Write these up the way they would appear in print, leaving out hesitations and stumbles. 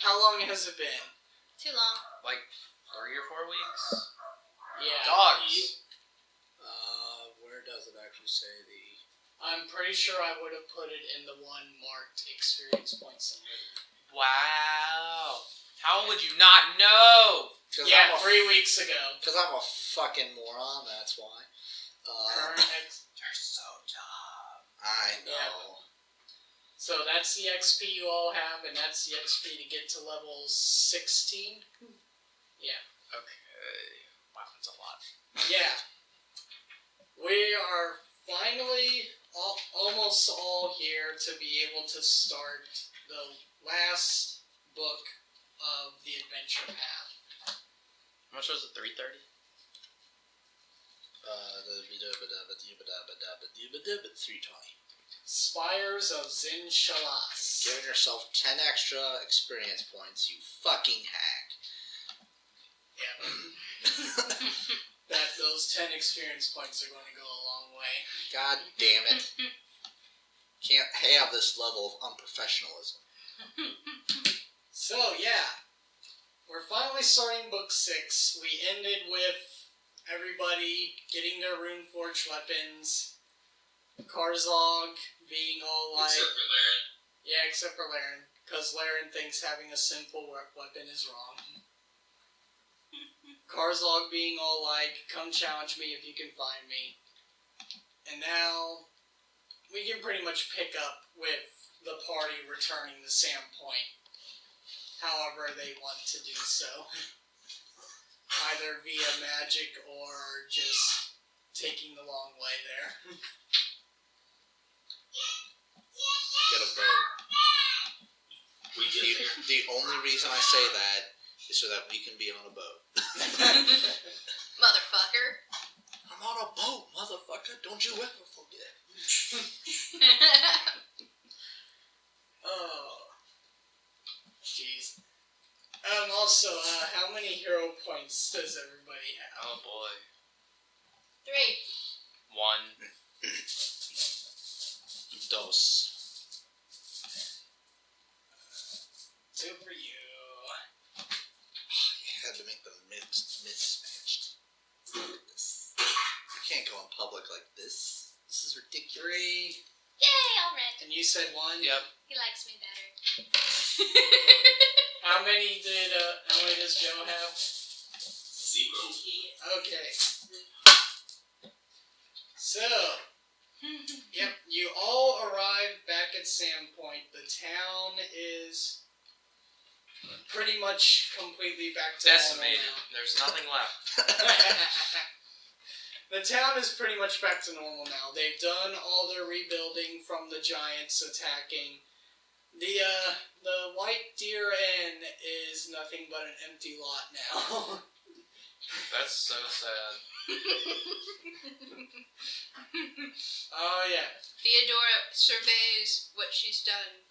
How long has it been? Too long. Like 3 or 4 weeks? Yeah. Dogs. Where does it actually say the... I'm pretty sure I would have put it in the one marked experience points. Wow. How would you not know? Yeah, 3 weeks ago. Because I'm a fucking moron, that's why. You're so dumb. I know. Yeah. So that's the XP you all have, and that's the XP to get to level 16? Yeah. Okay. Wow, that's a lot. Yeah. We are finally almost all here to be able to start the last book of the adventure path. How much was it? 330? 320. Spires of Xin-Shalest. Giving yourself 10 extra experience points, you fucking hack. Yeah. Those 10 experience points are going to go a long way. God damn it. Can't have this level of unprofessionalism. So, yeah. We're finally starting book 6. We ended with everybody getting their Runeforged weapons. Karzoug being all like... Except for Laren. Yeah, except for Laren. Because Laren thinks having a sinful weapon is wrong. Karzoug being all like, come challenge me if you can find me. And now, we can pretty much pick up with the party returning to Sandpoint. However they want to do so. Either via magic or just taking the long way there. Get a boat. The only reason I say that is so that we can be on a boat. Motherfucker. I'm on a boat, motherfucker. Don't you ever forget. Oh. Jeez. Also, how many hero points does everybody have? Oh boy. 3. 1. Dos. 2 for you. You had to make them mismatched. Look at this. You can't go in public like this. This is ridiculous. 3. Yay, all red. And you said 1? Yep. He likes me better. How many does Joe have? 0. Okay. So, yep, you all arrived back at Sandpoint. The town is pretty much completely back to Decimated. normal There's nothing left. now. The town is pretty much back to normal now. They've done all their rebuilding from the giants attacking. The White Deer Inn is nothing but an empty lot now. That's so sad. Oh yeah. Theodora surveys what she's done,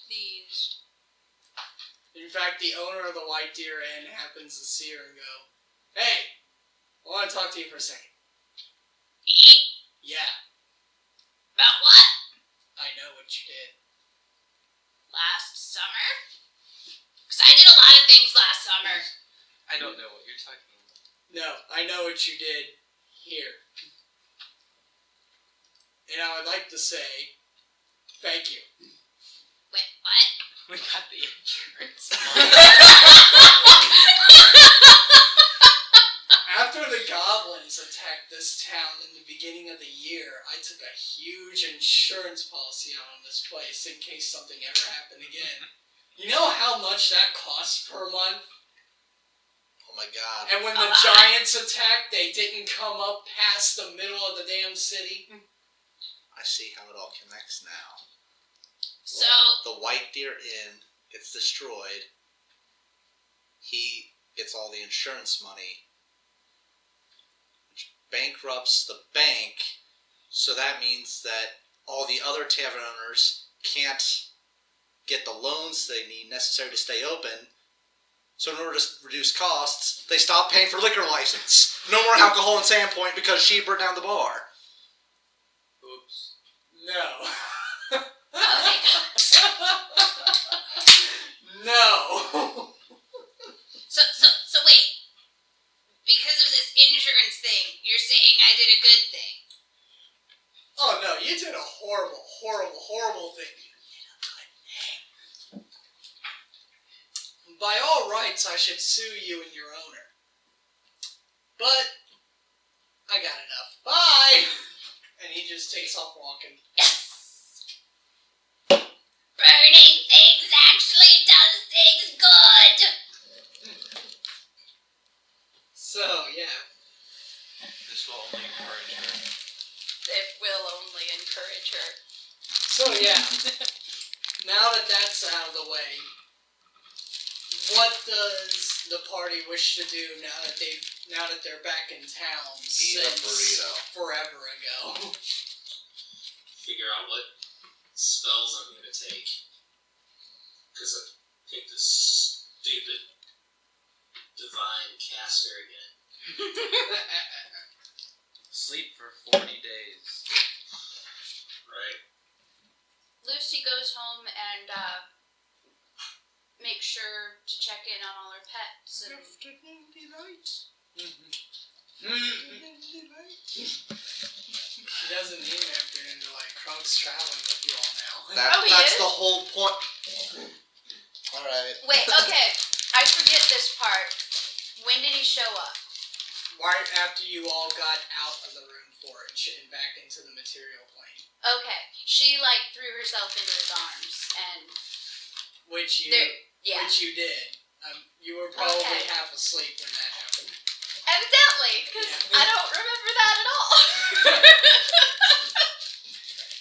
pleased. In fact, the owner of the White Deer Inn happens to see her and go, "Hey, I want to talk to you for a second." Yeah, About what? I know what you did. Last summer? Because I did a lot of things last summer. I don't know what you're talking about. No, I know what you did here. And I would like to say, thank you. Wait, what? We got the insurance. After the goblins attacked this town in the beginning of the year, I took a huge insurance policy out on this place in case something ever happened again. You know how much that costs per month? Oh my god. And when the giants attacked, they didn't come up past the middle of the damn city? I see how it all connects now. So, The White Deer Inn gets destroyed. He gets all the insurance money, which bankrupts the bank, so that means that all the other tavern owners can't get the loans they need necessary to stay open. So in order to reduce costs, they stop paying for liquor license. No more alcohol in Sandpoint because she burned down the bar. Oops. No. oh my god. No. by all rights, I should sue you and your owner. But I got enough. Bye! And he just takes off walking. Burning things actually does things good. So, yeah. This will only encourage her. It will only encourage her. So, yeah. Now that that's out of the way, what does the party wish to do now that they're back in town Eat a burrito. forever ago? Figure out what spells I'm gonna take. Because I picked this stupid divine caster again. Sleep for 40 days. Right? Lucy goes home and makes sure to check in on all her pets. And She doesn't need an afternoon delight. Krunk's traveling with you all now. He That's is? the whole point. Alright. wait, okay. I forget this part. When did he show up? Right after you all got out of the rune forge and back into the material plane. Okay. She threw herself into his arms and Which you yeah. did. You were probably Okay. half asleep when that happened. Evidently, because Yeah. I don't remember that at all.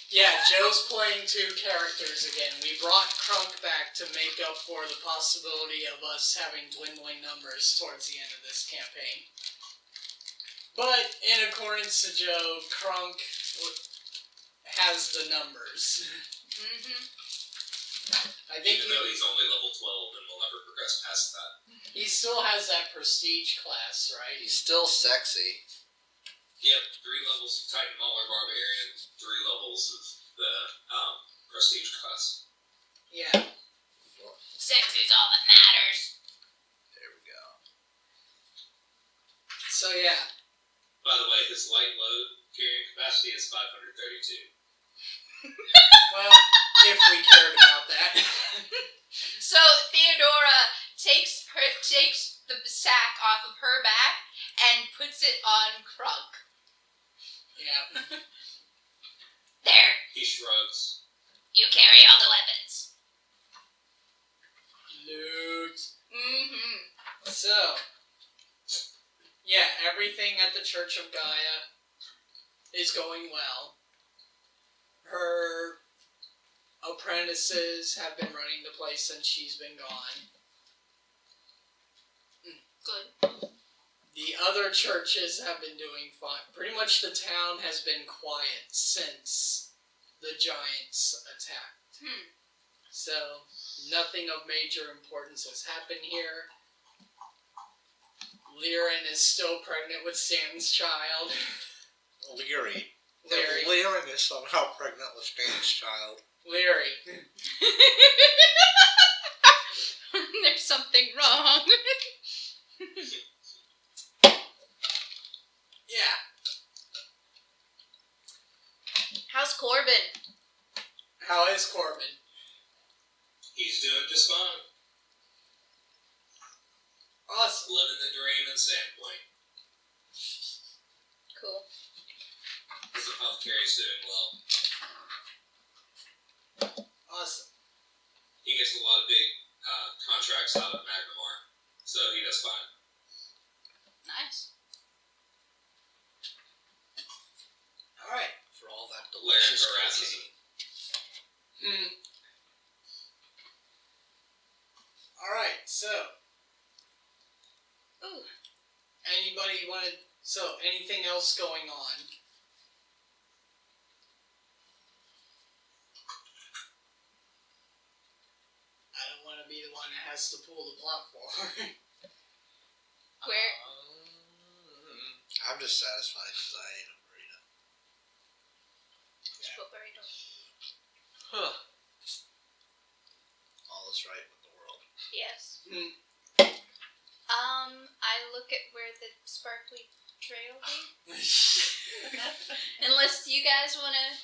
Yeah, Joe's playing two characters again. We brought Krunk back to make up for the possibility of us having dwindling numbers towards the end of this campaign. But, in accordance to Joe, Krunk has the numbers. Mm-hmm. I think Even though he's only level 12 and will never progress past that. he still has that prestige class, right? He's still sexy. Yep, 3 levels of Titan Mauler Barbarian, 3 levels of the prestige class. Yeah. Sex is all that matters. There we go. So, yeah. By the way, his light load carrying capacity is 532. Well, if we cared about that. So Theodora takes the sack off of her back and puts it on Krunk. Yeah. There, He shrugs. you carry all the weapons. Loot. Mm-hmm. So, yeah, everything at the Church of Gaia is going well. Her apprentices have been running the place since she's been gone. Good. The other churches have been doing fine. Pretty much the town has been quiet since the giants attacked. So, nothing of major importance has happened here. Lyran is still pregnant with Stan's child. Leary. Leary. If Lyran is somehow pregnant with Stan's child. Leary. There's something wrong. Yeah. How's Corbin? How is Corbin? He's doing just fine. Awesome. Living the dream in Sandpoint. Cool. His apothecary's doing well. Awesome. He gets a lot of big contracts out of Magnamar, so he does fine. Nice. Alright. For all that Lyran delicious harasses cocaine. him. Alright, so. Ooh. Anybody wanted... So, anything else going on? I don't want to be the one that has to pull the plot forward. Where? I'm just satisfied because I ate a burrito. What burrito? Huh. All is right with the world. Yes. Hmm. I look at where the sparkly trail leads. Unless you guys wanna,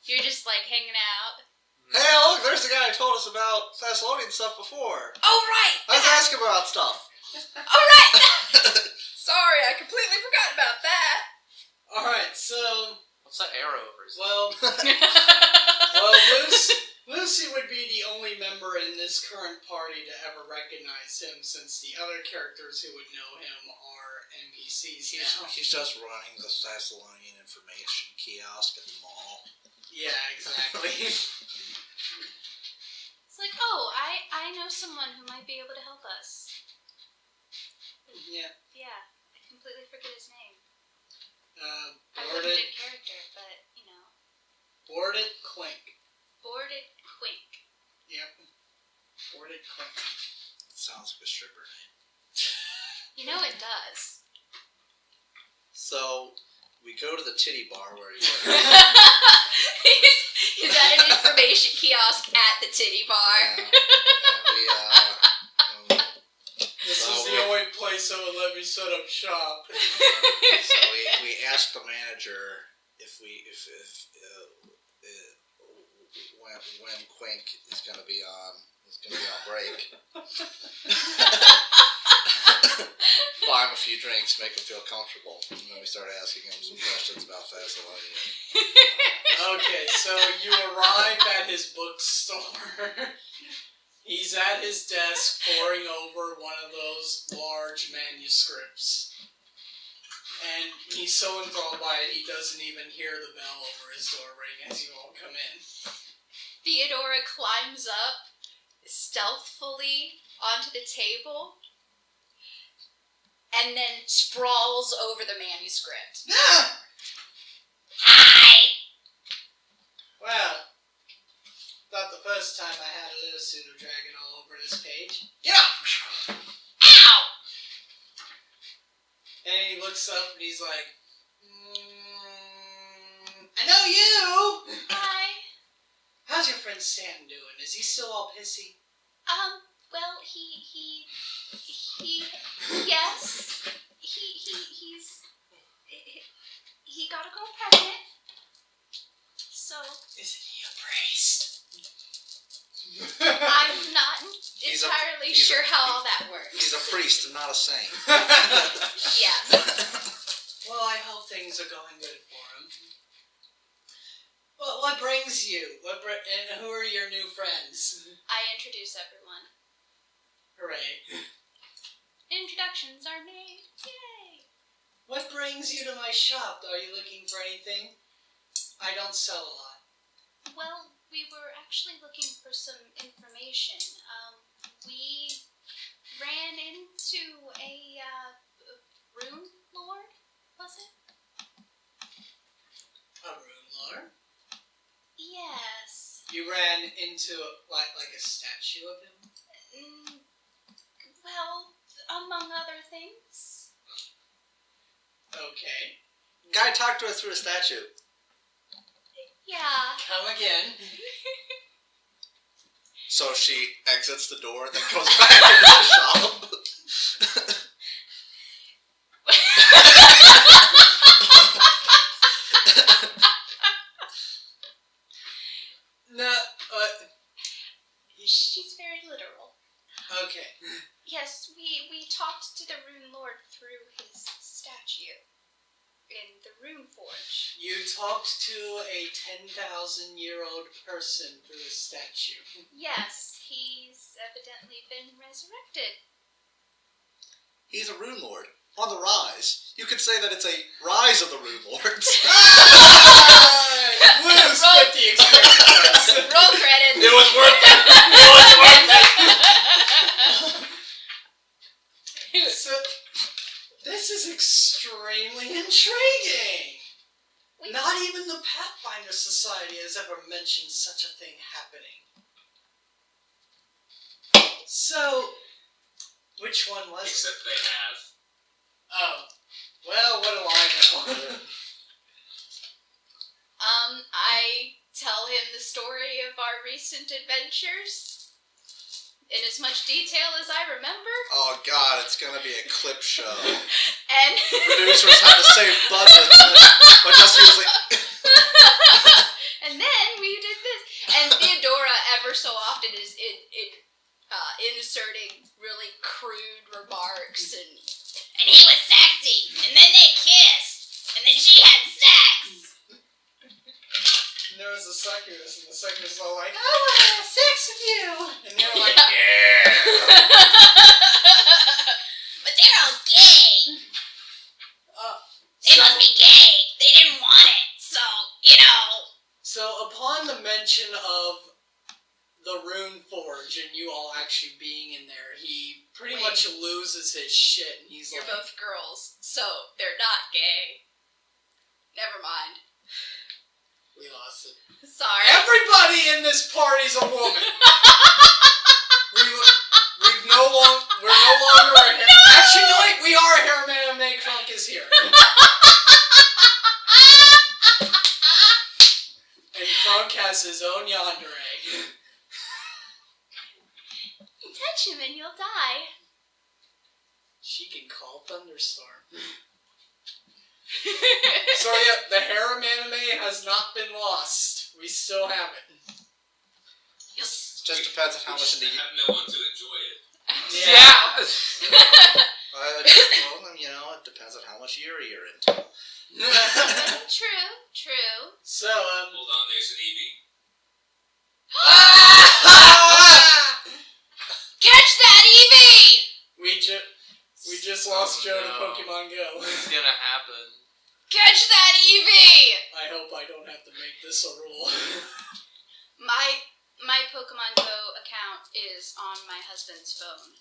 you're just hanging out. Hey, look, there's the guy who told us about Thessalonian stuff before. Oh right. Let's ask about stuff. Alright! Sorry, I completely forgot about that. Alright, so, What's that arrow over his well, Lucy would be the only member in this current party to ever recognize him, since the other characters who would know him are NPCs now. He's just running the Thessalonian information kiosk at the mall. Yeah, exactly. It's like, oh, I know someone who might be able to help us. Yeah. Yeah, I completely forget his name. I Boarded wouldn't in character, but, you know. Quink. Boarded Quink. Yep. Boarded Quink. Sounds like a stripper name. You know it does. So, we go to the titty bar where he works. He's at an information kiosk at the titty bar. This is the only place that would let me set up shop. So we asked the manager when Quink is gonna be on break. Buy him a few drinks, make him feel comfortable, and then we started asking him some questions about Thessalonian. Okay, so you arrive at his bookstore. He's at his desk poring over one of those large manuscripts. And he's so enthralled by it, he doesn't even hear the bell over his door ring as you all come in. Theodora climbs up stealthily onto the table and then sprawls over the manuscript. Hi! Well, not the first time I had a little pseudo-dragon all over this page. Yeah! Ow! And he looks up and he's like, I know you! Hi. How's your friend Sam doing? Is he still all pissy? Well, yes. He got a girl pregnant. So, Isn't he a priest? I'm not entirely sure how all that works. He's a priest and not a saint. Yes. Well, I hope things are going good for him. Well, what brings you? And who are your new friends? I introduce everyone. Hooray. Introductions are made. Yay! What brings you to my shop? Are you looking for anything? I don't sell a lot. Well, we were actually looking for some information. We ran into a Runelord, was it? A Runelord? Yes. You ran into like a statue of him? Well, among other things. Okay. Guy talked to us through a statue. Yeah. Come again. So she exits the door and then goes back into the shop. No, She's very literal. okay. Yes, we talked to the Runelord through his statue in the Rune Forge. You talked to a 10,000-year-old person through a statue. Yes, he's evidently been resurrected. He's a Rune Lord. On the rise. You could say that it's a rise of the Rune Lords. Woo, split the experience. Roll credits. It was worth it. It was worth it. So, this is extremely intriguing. Not even the Pathfinder Society has ever mentioned such a thing happening. So, which one was it? Except they have. Oh, well, what do I know? I tell him the story of our recent adventures in as much detail as I remember. Oh god, it's gonna be a clip show. And The producers had to save budget by just using. and then we did this. And Theodora ever so often is inserting really really crude remarks and he was sexy, and then they kissed, and then she had sex. And there was a succubus, and the succubus was all like, I want to have sex with you! And they're like, Yeah. But they're all gay. They must be gay. They didn't want it, so, you know. So upon the mention of the Rune Forge and you all actually being in there, he pretty Wait. much loses his shit, and he's You're like, both girls, so they're not gay. Never mind. we lost it. Sorry. Everybody in this party's a woman. We're no longer a hair. Actually, no, wait, we are a hair man. May Crunk is here. And Crunk has his own yonder egg. Touch him and you'll die. She can call thunderstorm. So yeah, the harem anime has not been lost. We still have it. Yes. Just depends on how much of the. have no one to enjoy it. Yeah. Well, you know, it depends on how much Yuri you're into. True. So Hold on, there's an Eevee. Catch that, Eevee! we just lost Joe to no. Pokemon Go. What's gonna happen? Catch that, Eevee! I hope I don't have to make this a rule. My Pokemon Go account is on my husband's phone,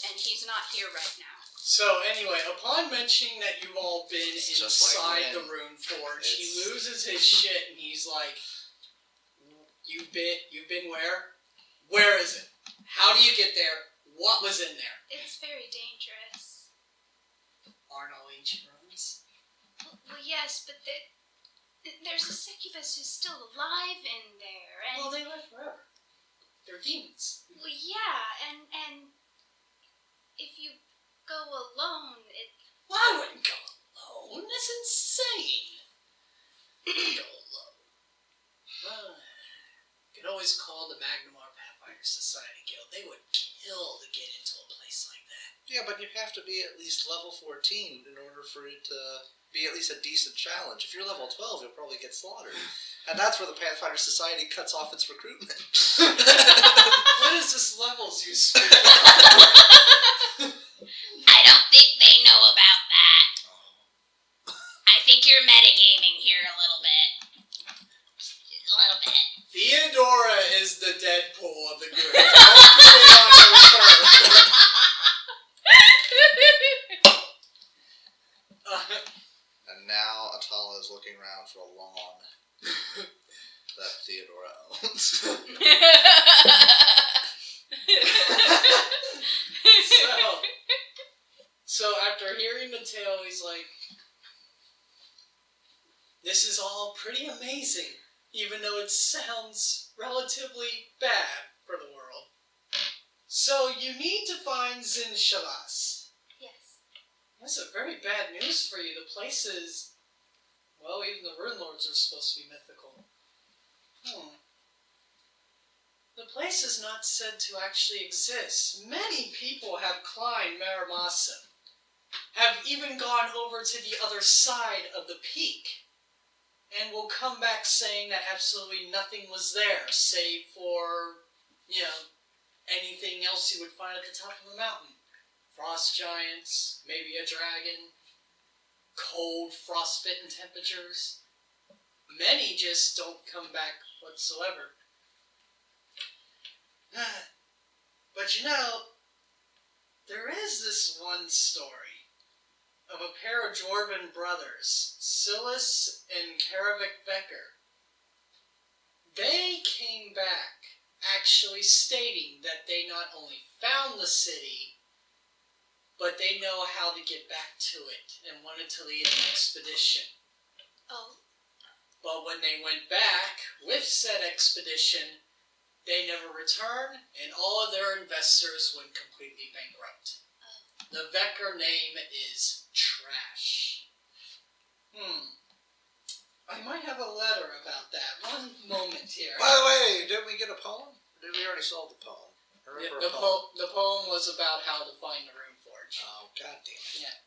and he's not here right now. So anyway, upon mentioning that you've all been It's just inside like the when Rune Forge, he it's- loses his shit and he's like, You've been where? Where is it? How do you get there? What was in there? It's very dangerous. Aren't all ancient ruins? Well, yes, but there's a succubus who's still alive in there, and Well, they live forever. They're demons. well, yeah, and if you go alone, Well, I wouldn't go alone. That's insane. Go alone. Could always call the Magnamar Pathfinder Society Guild. They would kill to get into a place like that. Yeah, but you have to be at least level 14 in order for it to be at least a decent challenge. If you're level 12, you'll probably get slaughtered. And that's where the Pathfinder Society cuts off its recruitment. What is this levels you speak? I don't think they know about that. I think you're metagaming here a little bit. Just a little bit. Theodora is the Deadpool of the group. Don't get it on with her. And now Atala is looking around for a lawn that Theodora owns. So after hearing the tale, he's like, this is all pretty amazing, even though it sounds relatively bad for the world. So you need to find Xin-Shalest. Yes. That's a very bad news for you. The place is, well, even the Runelords are supposed to be mythical. The place is not said to actually exist. Many people have climbed Maramasa, have even gone over to the other side of the peak, and will come back saying that absolutely nothing was there, save for, anything else you would find at the top of the mountain. Frost giants, maybe a dragon, cold, frostbitten temperatures. Many just don't come back whatsoever. But there is this one story of a pair of Dwarven brothers, Xin-Shalest and Karzoug. They came back actually stating that they not only found the city, but they know how to get back to it and wanted to lead an expedition. Oh. But when they went back with said expedition, they never returned, and all of their investors went completely bankrupt. The Vecker name is Trash. I might have a letter about that. One moment here. By the way, didn't we get a poem? Or did we already solve the poem? Remember The poem was about how to find the Rune Forge. Oh, god damn it.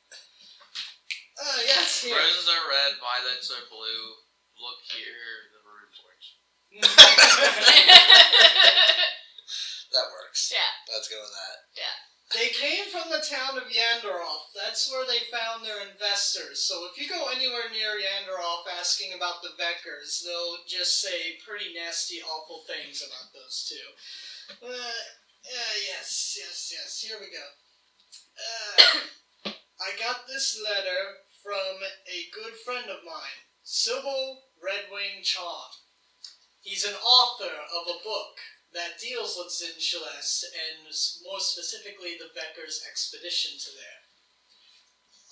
Yes, here. Roses are red, violets are blue. Look here, the Rune Forge. That works. Yeah. Let's go with that. They came from the town of Yanderoth. That's where they found their investors. So if you go anywhere near Yanderoth asking about the Veckers, they'll just say pretty nasty, awful things about those two. Yes. Here we go. I got this letter from a good friend of mine, Civil Redwing Chong. He's an author of a book that deals with Xin-Shalest, and more specifically the Veckers' expedition to there.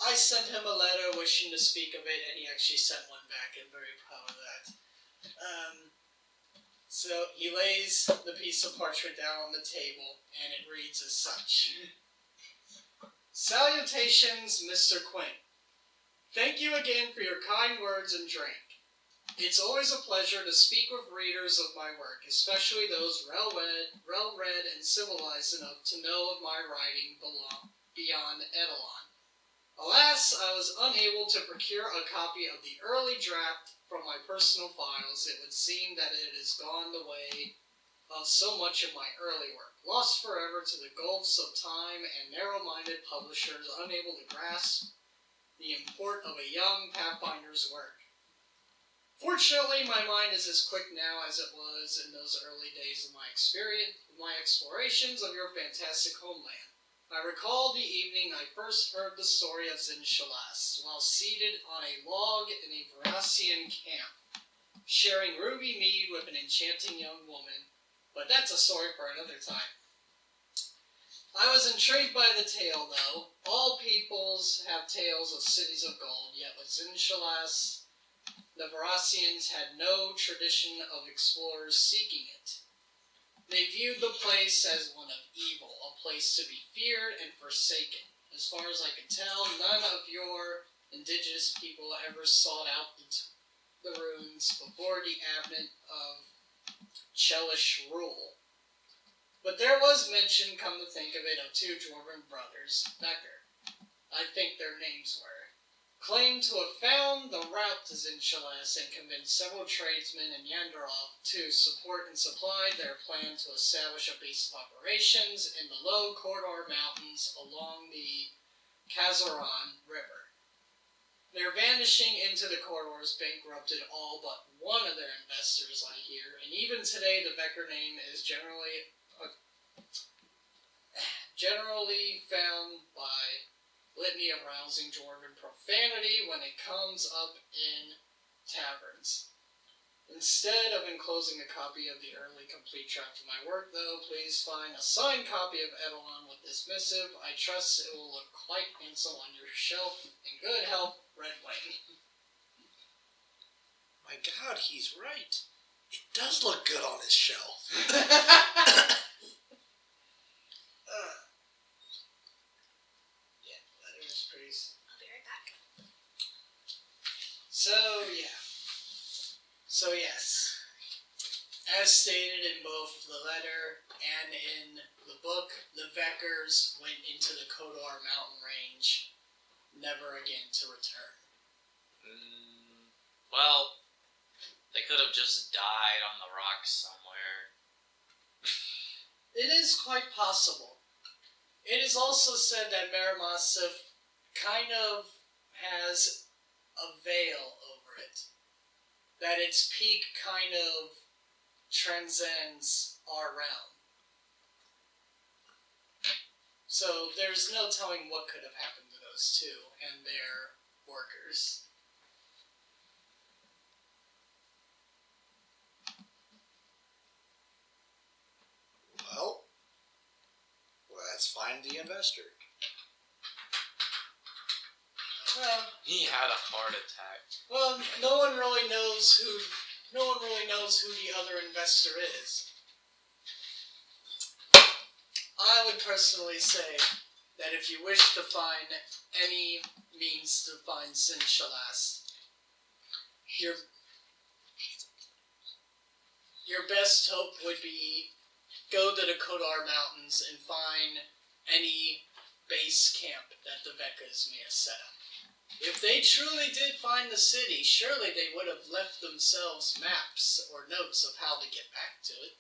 I sent him a letter wishing to speak of it, and he actually sent one back, and very proud of that. So he lays the piece of parchment down on the table, and it reads as such. Salutations, Mr. Quinn. Thank you again for your kind words and drink. It's always a pleasure to speak with readers of my work, especially those well-read and civilized enough to know of my writing beyond Edelon. Alas, I was unable to procure a copy of the early draft from my personal files. It would seem that it has gone the way of so much of my early work, lost forever to the gulfs of time and narrow-minded publishers unable to grasp the import of a young Pathfinder's work. Fortunately, my mind is as quick now as it was in those early days of my explorations of your fantastic homeland. I recall the evening I first heard the story of Xin-Shalest, while seated on a log in a Verassian camp, sharing ruby mead with an enchanting young woman, but that's a story for another time. I was intrigued by the tale, though. All peoples have tales of cities of gold, yet with Xin-Shalest, the Verassians had no tradition of explorers seeking it. They viewed the place as one of evil, a place to be feared and forsaken. As far as I can tell, none of your indigenous people ever sought out the runes before the advent of Chelish rule. But there was mention, come to think of it, of two dwarven brothers, Becker. I think their names were. Claimed to have found the route to Xin-Shalest and convinced several tradesmen in Yanderoth to support and supply their plan to establish a base of operations in the low Corridor Mountains along the Karzoug River. Their vanishing into the corridors bankrupted all but one of their investors, I hear, and even today the Becker name is generally found by litany of rousing dwarven profanity when it comes up in taverns. Instead of enclosing a copy of the early complete draft of my work, though, please find a signed copy of Edelon with this missive. I trust it will look quite handsome on your shelf. In good health, Redwing. My god, he's right. It does look good on his shelf. I'll be right back. So yes. As stated in both the letter and in the book, the Veckers went into the Kodor mountain range, never again to return. Well, they could have just died on the rocks somewhere. It is quite possible. It is also said that Maramasif kind of has a veil over it. That its peak kind of transcends our realm. So there's no telling what could have happened to those two and their workers. Well, let's find the investor. Well, He had a heart attack. well, no one really knows who the other investor is. I would personally say that if you wish to find any means to find Xin-Shalest, your best hope would be go to the Kodar Mountains and find any base camp that the Vekas may have set up. If they truly did find the city, surely they would have left themselves maps or notes of how to get back to it.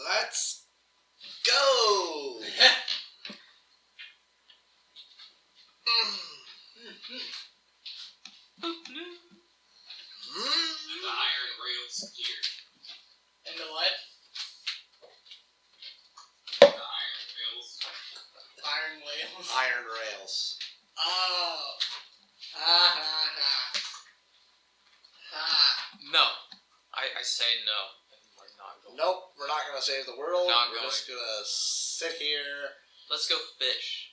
Let's go! And the iron rails here. And the what? The iron rails. Iron whales. Iron rails. Oh. Ha ha ha. Ha. No. I say no. We're not going. Nope, we're not gonna save the world. Not we're going. just gonna sit here. Let's go fish.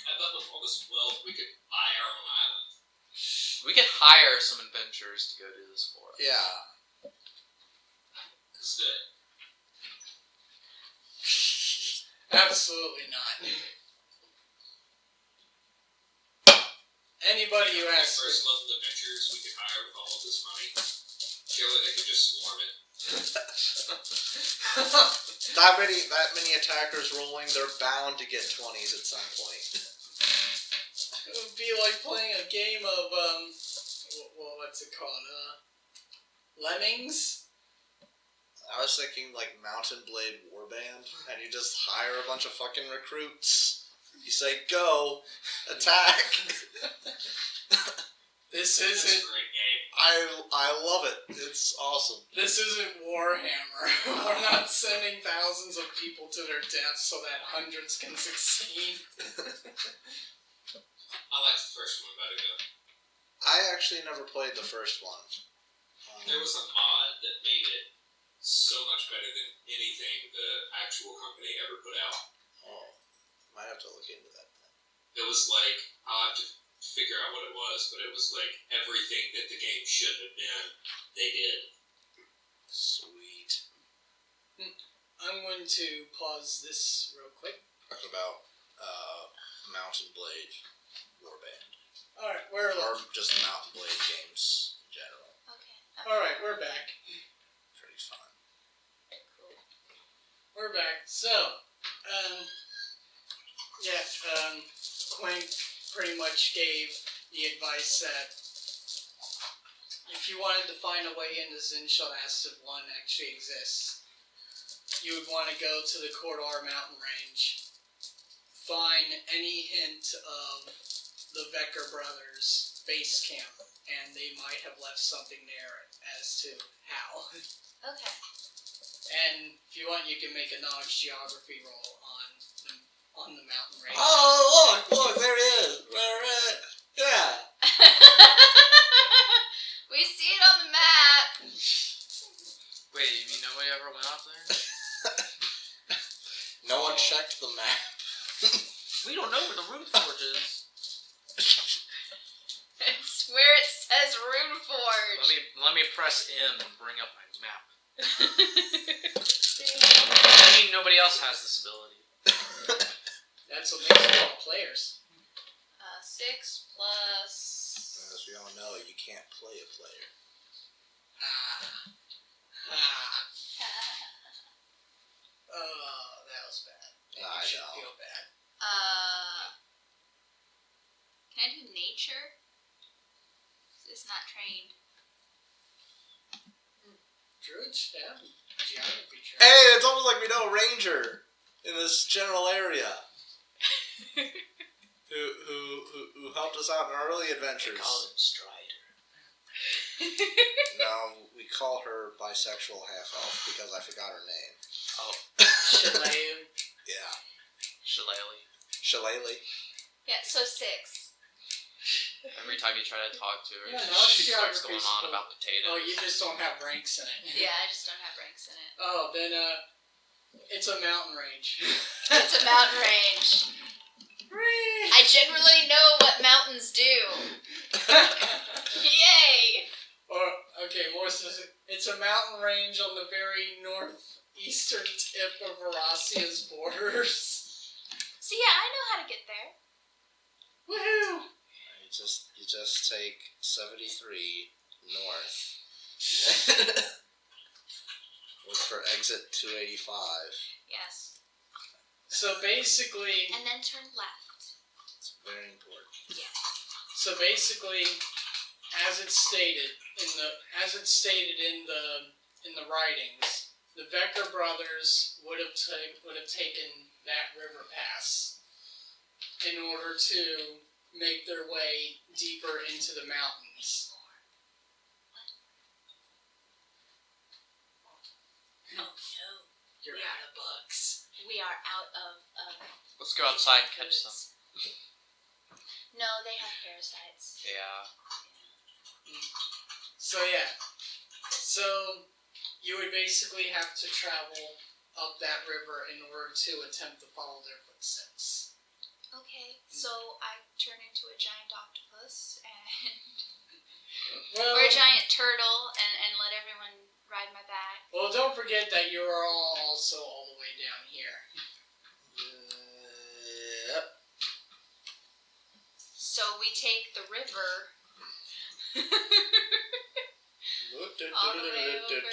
I bet with all this wealth, we could buy our own island. We could hire some adventurers to go do this for us. Yeah. Instead. Absolutely not. Anybody who asks. First level adventurers we could hire with all of this money. Surely they could just swarm it. That many attackers rolling, they're bound to get 20s at some point. It would be like playing a game of, what's it called? Lemmings? I was thinking like Mountain Blade Warband, and you just hire a bunch of fucking recruits. You say, go, attack. This That's a isn't. great game. I love it. It's awesome. This isn't Warhammer. We're not sending thousands of people to their deaths so that hundreds can succeed. I like the first one better though. I actually never played the first one. There was a mod that made it so much better than anything the actual company ever put out. Oh, might have to look into that. It was like, I'll have to figure out what it was, but it was like everything that the game should have been, they did. Sweet. I'm going to pause this real quick. Talking about Mountain Blade Warband. Alright, we're Or just Mountain Blade games in general. Okay. Alright, we're back. Pretty fun. Cool. We're back. So, Quink pretty much gave the advice that if you wanted to find a way into Xin-Shalest if one actually exists, you would want to go to the Kodar mountain range, find any hint of the Vecker brothers' base camp, and they might have left something there as to how. Okay. And if you want, you can make a knowledge geography roll on the mountain range. Oh, look, there he is. Yeah. We see it on the map. Wait, you mean nobody ever went up there? No one checked the map. We don't know where the Rune Forge is. It's where it says Rune Forge. Let me press M and bring up my map. I mean, nobody else has this ability. That's what makes them all players. 6 plus. As we all know, you can't play a player. Oh, that was bad. And I you should know. feel bad. Can I do nature? It's not trained. Druid stab? Geography check. Hey, it's almost like we know a ranger in this general area who helped us out in our early adventures. him Strider. No, we call her bisexual half-elf because I forgot her name. Oh, Shalayu. Yeah. Shillelagh. Shillelagh. Yeah, so 6. Every time you try to talk to her, Yeah, no, she starts geography's going on cool. about potatoes. Oh, you just don't have ranks in it. Yeah, I just don't have ranks in it. Oh, then, it's a mountain range. It's a mountain range. I generally know what mountains do. Yay! Or, okay, more specific. It's a mountain range on the very northeastern tip of Veracia's borders. So yeah, I know how to get there. Woohoo! You just take 73 north. Look for exit 285. Yes. So basically, And then turn left. It's very important. Yes. so basically, as it's stated in the writings, the Vecker brothers would have taken that river pass in order to make their way deeper into the mountains. Oh no. You're out of bugs. We are out of Let's go outside and catch some. foods. No, they have parasites. Yeah. So yeah. So you would basically have to travel up that river in order to attempt to follow their footsteps. Okay, so I turn into a giant octopus and Well, or a giant turtle and let everyone ride my back. well, don't forget that you are all also all the way down here. Yep. So we take the river all the way over.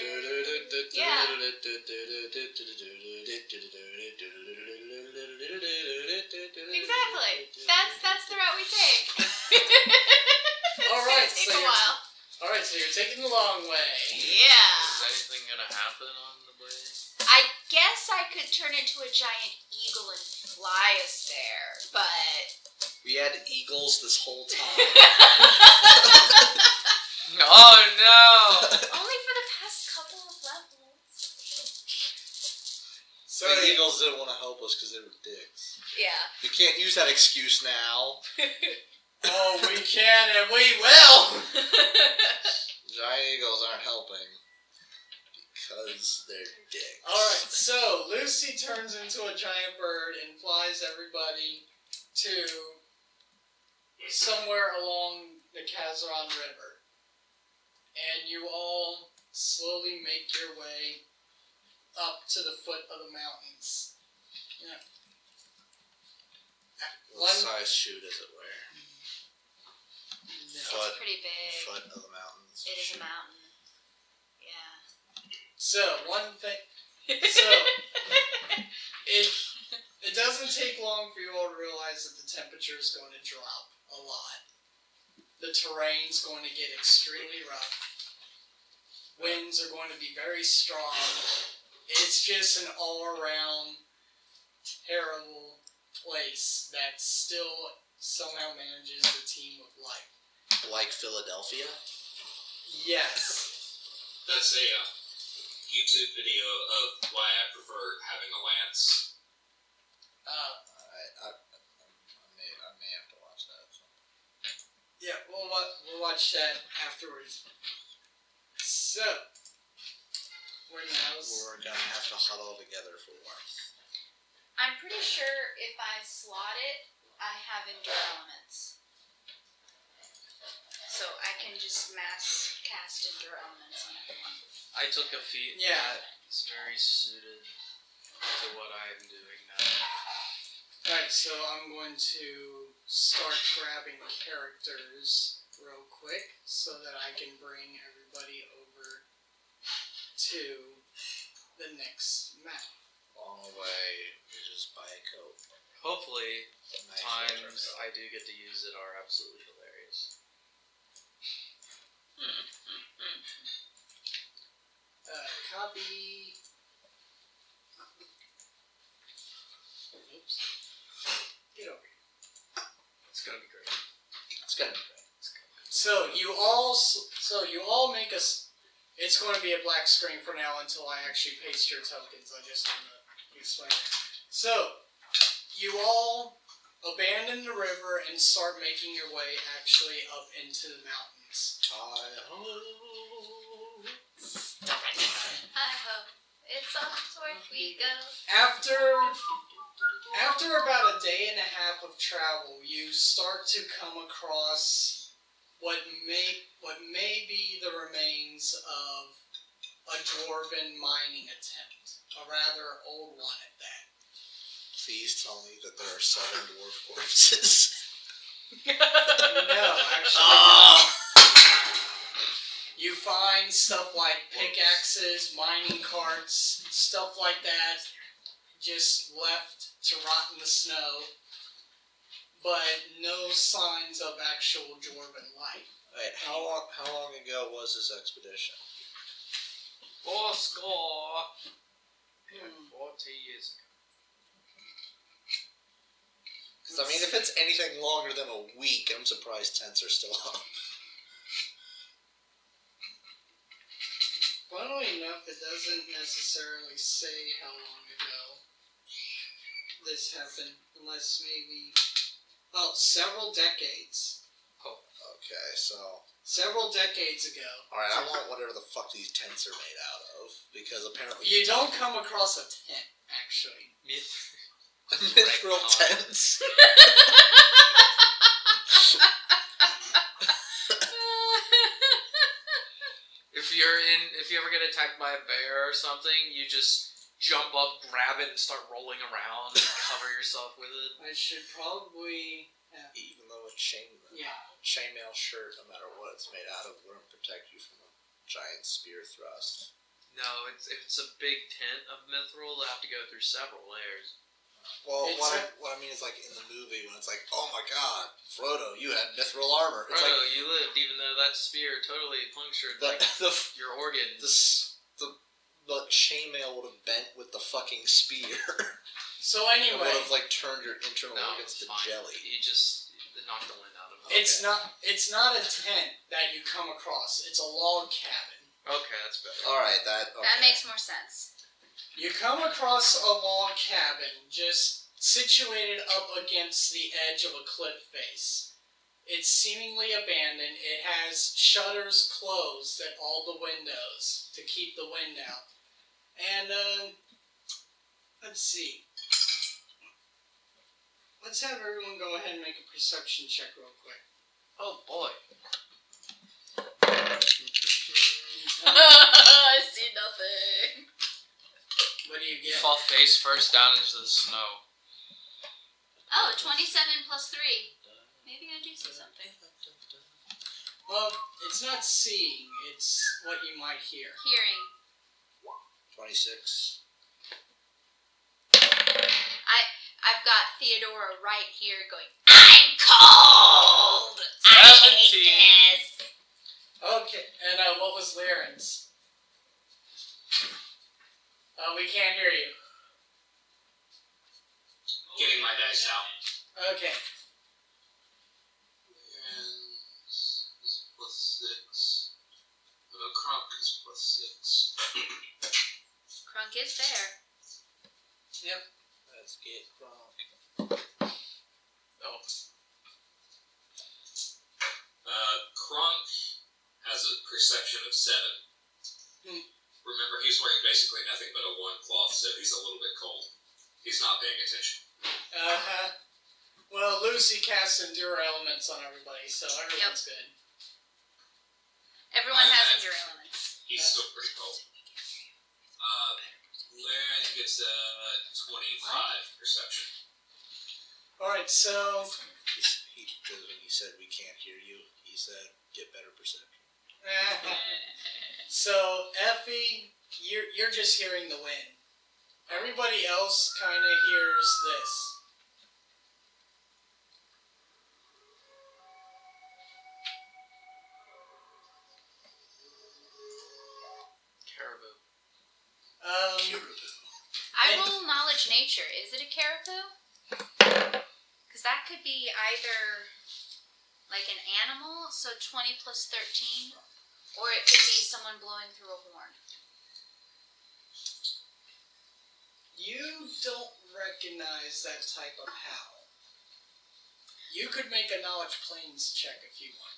Yeah. Exactly. That's the route we take. All right, It's so gonna take a while. All right, so you're taking the long way. Yeah. Is anything gonna happen on the way? I guess I could turn into a giant eagle and fly us there, but We had eagles this whole time. Oh no! only for the past couple of levels. So The eagles didn't want to help us because they were dicks. Yeah. You can't use that excuse now. oh, we can and we will. Giant eagles aren't helping because they're dicks. All right, so Lucy turns into a giant bird and flies everybody to somewhere along the Karzoug River, and you all slowly make your way up to the foot of the mountains. Yeah. What size shoe does it wear? No. Foot. Pretty big. Foot of the mountains. It is shoe. a mountain. Yeah. So one thing. So it doesn't take long for you all to realize that the temperature is going to drop a lot. The terrain's going to get extremely rough. Winds are going to be very strong. It's just an all-around terrible place that still somehow manages the team of life. Like Philadelphia? Yes. That's a YouTube video of why I prefer having a lance. I may have to watch that. Yeah, we'll watch that afterwards. So, we're now. We're gonna have to huddle together for warmth. I'm pretty sure if I slot it, I have endure elements. So I can just mass cast endure elements on everyone. I took a feat Yeah. that is very suited to what I'm doing now. Alright, so I'm going to start grabbing characters real quick so that I can bring everybody over to the next map. Along the way, you just buy a coat. Hopefully, Nice times retro I do get to use it are absolutely hilarious. Copy. Oops. Get over here. It's gonna be great. It's gonna be great. So you all make us. It's going to be a black screen for now until I actually paste your tokens. I just want to explain it. So you all abandon the river and start making your way actually up into the mountains. Hi-ho. Stop it. I hope it's off north we go. After about a day and a half of travel, you start to come across what may be the remains of a dwarven mining attempt, a rather old one at that. Please tell me that there are 7 dwarf corpses. No, actually, Oh! You find stuff like pickaxes, mining carts, stuff like that, just left to rot in the snow, but no signs of actual dwarven life. Wait, how long ago was this expedition? 40 years ago. Because I mean, if it's anything longer than a week, I'm surprised tents are still up. Funnily enough, it doesn't necessarily say how long ago this happened, unless maybe... Oh, several decades. Okay, so... Several decades ago. Alright, I want whatever the fuck these tents are made out of, because apparently... You don't come across a tent, actually. Mithril tents? If you ever get attacked by a bear or something, you just jump up, grab it, and start rolling around and cover yourself with it. I should probably... Even though it's chainmail shirt, no matter what it's made out of, wouldn't protect you from a giant spear thrust. No, if it's a big tent of mithril, they have to go through several layers. Well, what I mean is like in the movie when it's like, oh my god, Frodo, you had mithril armor. It's Frodo, like, you lived even though that spear totally punctured your organs. The chainmail would have bent with the fucking spear. So It anyway... would have like turned your internal organs to fine. jelly. You just knocked the wind out of it. It's not a tent that you come across. It's a log cabin. Okay, that's better. Alright, okay. That makes more sense. You come across a log cabin just situated up against the edge of a cliff face. It's seemingly abandoned. It has shutters closed at all the windows to keep the wind out. And, let's see. Let's have everyone go ahead and make a perception check real quick. Oh boy. I see nothing. What do you You get? fall face first down into the snow. Oh, 27 plus 3. Maybe I do see something. Well, it's not seeing, it's what you might hear. Hearing. 26. I've got Theodora right here going, I'm cold! I hate 17. this! Okay, and what was Lyran's? We can't hear you. Getting my dice out. Okay. And is +6. No, Kronk is +6. Crunk is there. Yep. Let's get Kronk. Oh. Kronk has a perception of 7. Remember, he's wearing basically nothing but a one cloth, so he's a little bit cold. He's not paying attention. Well, Lucy casts Endure Elements on everybody, so everyone's good. Everyone has endure elements. He's still pretty cold. Laren gets a 25 perception. Alright, so... Because when you said we can't hear you, he said get better perception. So, Effie, you're just hearing the wind. Everybody else kind of hears this. Caribou. I roll knowledge nature. Is it a caribou? Because that could be either like an animal, so 20 plus 13, or it could be someone blowing through a horn. You don't recognize that type of howl. You could make a knowledge planes check if you want.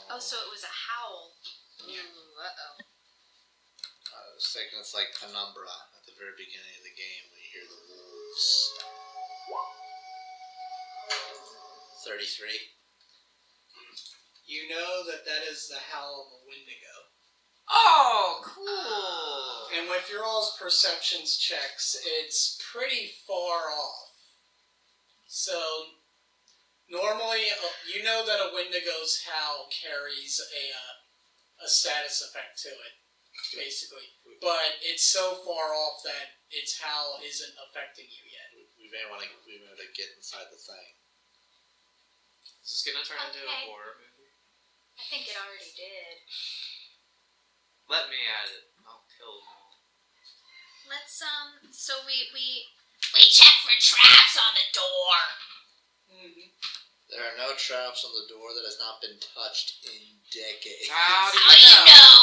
Oh, so it was a howl. Yeah. Ooh, uh-oh. I was thinking it's like Penumbra at the very beginning of the game when you hear the wolves. 33. You know that is the howl of a Wendigo. Oh, cool! And with your all's perceptions checks, it's pretty far off. So, normally, you know that a Wendigo's howl carries a status effect to it, basically. But it's so far off that its howl isn't affecting you yet. We may want to get inside the thing. Is this gonna turn into a horror movie? I think it already did. Let me at it. I'll kill them all. Let's so we check for traps on the door. Mm-hmm. There are no traps on the door that has not been touched in decades. How do How do you you know? know?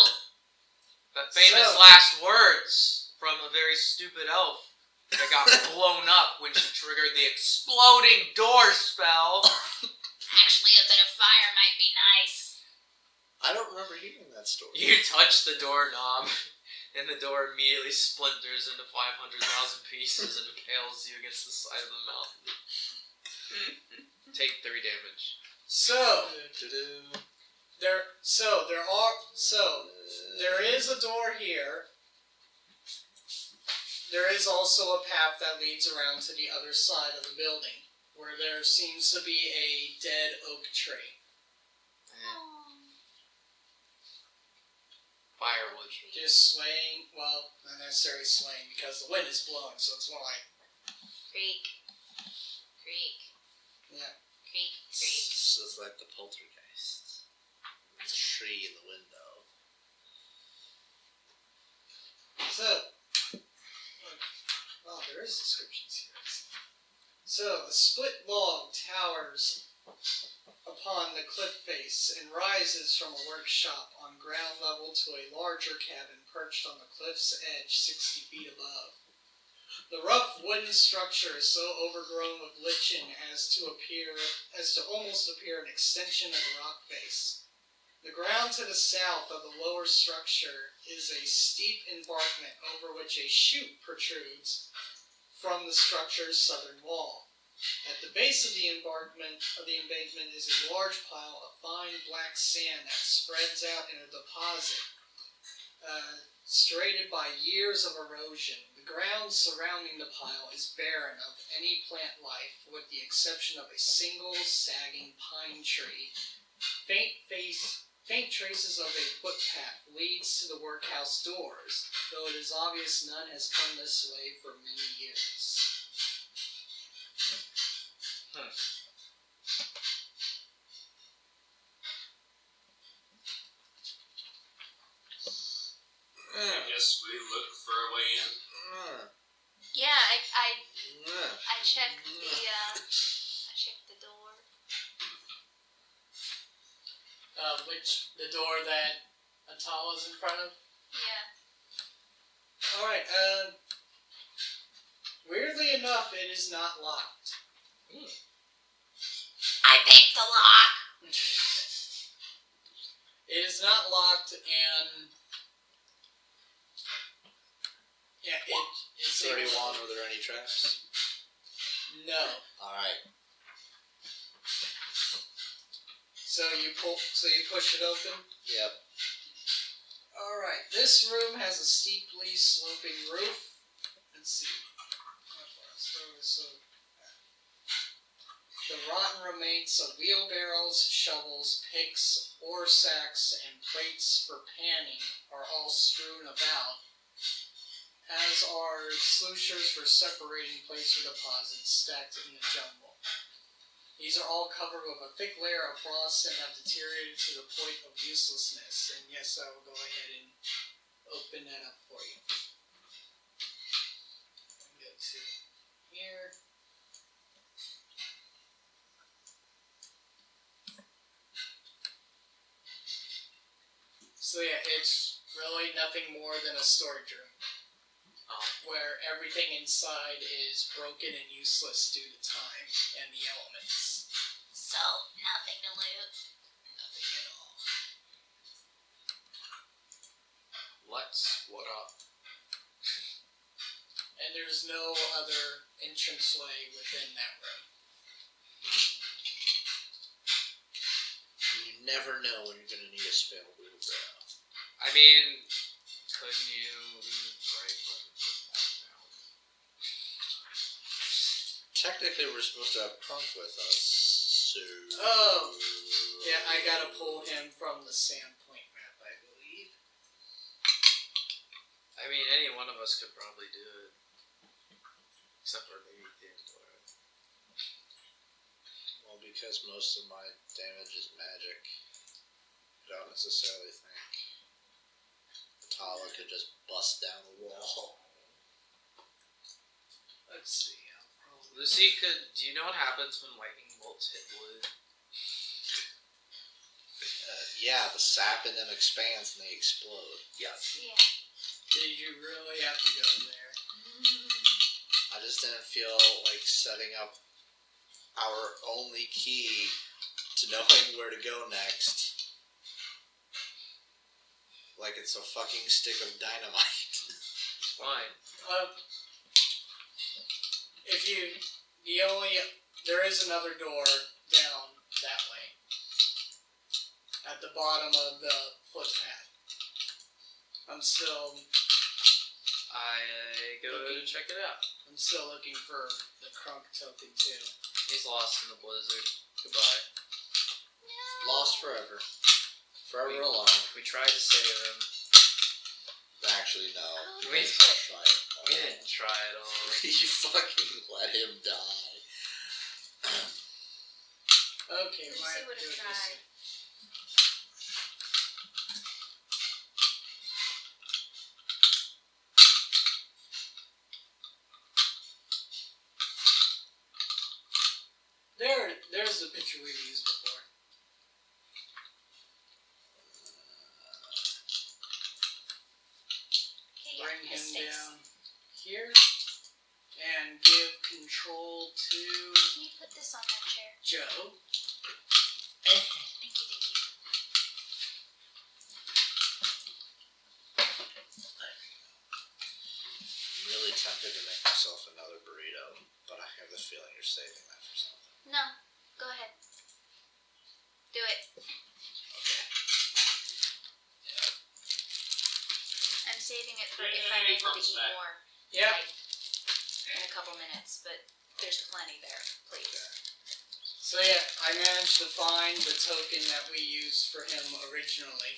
That famous So- last words from a very stupid elf that got blown up when she triggered the exploding door spell. Actually, a bit of fire might be nice. I don't remember hearing that story. You touch the doorknob, and the door immediately splinters into 500,000 pieces and impales you against the side of the mountain. Take 3 damage. So there is a door here. There is also a path that leads around to the other side of the building, where there seems to be a dead oak tree. Firewood. Just swaying, well, not necessarily swaying, because the wind is blowing, so it's more like, Creak. Creak. yeah. Creak. Creak. This is like the poltergeist. There's a tree in the window. So, oh, there is descriptions here. So, the split log towers upon the cliff face and rises from a workshop on ground level to a larger cabin perched on the cliff's edge 60 feet above. The rough wooden structure is so overgrown with lichen as to almost appear an extension of the rock face. The ground to the south of the lower structure is a steep embankment over which a chute protrudes from the structure's southern wall. At the base of the embankment is a large pile of fine black sand that spreads out in a deposit, striated by years of erosion. The ground surrounding the pile is barren of any plant life, with the exception of a single sagging pine tree. Faint traces of a footpath leads to the workhouse doors, though it is obvious none has come this way for many years. I guess we look for a way in. Yeah, I checked the door. The door that Atala's in front of? Yeah. Alright, weirdly enough, it is not locked. I picked the lock. It is not locked, and yeah, it's 31, were there any traps? No. Alright. So you push it open. Yep. All right. This room has a steeply sloping roof. Let's see. The rotten remains of wheelbarrows, shovels, picks, ore sacks, and plates for panning are all strewn about, as are sluicers for separating placer deposits stacked in the jumble. These are all covered with a thick layer of frost and have deteriorated to the point of uselessness. And yes, I will go ahead and open that up for you. Go to here. So yeah, it's really nothing more than a storage room. Where everything inside is broken and useless due to time and the elements. So, nothing to loot. Nothing at all. Let's split up. And there's no other entranceway within that room. You never know when you're going to need a spare wheelbarrow. I mean, couldn't you break one now? Technically, we're supposed to have Crunk with us, so... Oh. Yeah, I gotta pull him from the Sandpoint map, I believe. I mean, any one of us could probably do it. Except for maybe Theodora. Well, because most of my damage is magic, I don't necessarily think Tala could just bust down the wall. Let's see. Lucy could. Do you know what happens when lightning bolts hit wood? Yeah, the sap in them expands and they explode. Yes. Yeah. Did you really have to go there? I just didn't feel like setting up our only key to knowing where to go next. Like it's a fucking stick of dynamite. Fine. There is another door down that way. At the bottom of the footpath. I go to check it out. I'm still looking for the Crunk token too. He's lost in the blizzard. Goodbye. Lost forever. Forever alone. We tried to save him. Actually, no. Oh, We- that's good. Try it. We didn't try at all. You fucking let him die. Okay, Lucy might would do have it tried. There's the picture we've used before. Okay, yeah, Bring him mistakes. down here and give control to Can you put this on that chair? Joe. Thank you, thank you. I'm really tempted to make myself another burrito, but I have the feeling you're saving that for something. No, go ahead. Do it. Okay. I'm saving it for Yeah, if I'm able to crumbs eat back. more. Yep. Like, in a couple minutes, but there's plenty there, please. So yeah, I managed to find the token that we used for him originally.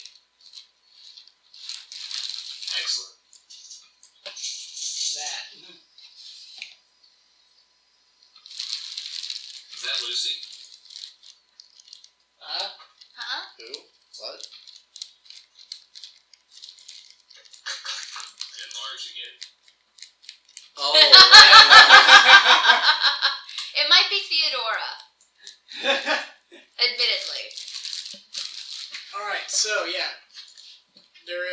Excellent. That. Is that Lucy? Huh? Who? What? Enlarge again. Oh, It might be Theodora, admittedly. Alright, so yeah. There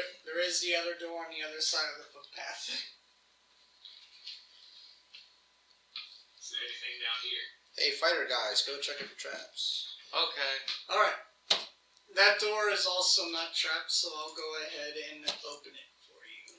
is the other door on the other side of the footpath. Is there anything down here? hey, fighter guys, go check it for traps. Okay. Alright. That door is also not trapped, so I'll go ahead and open it for you.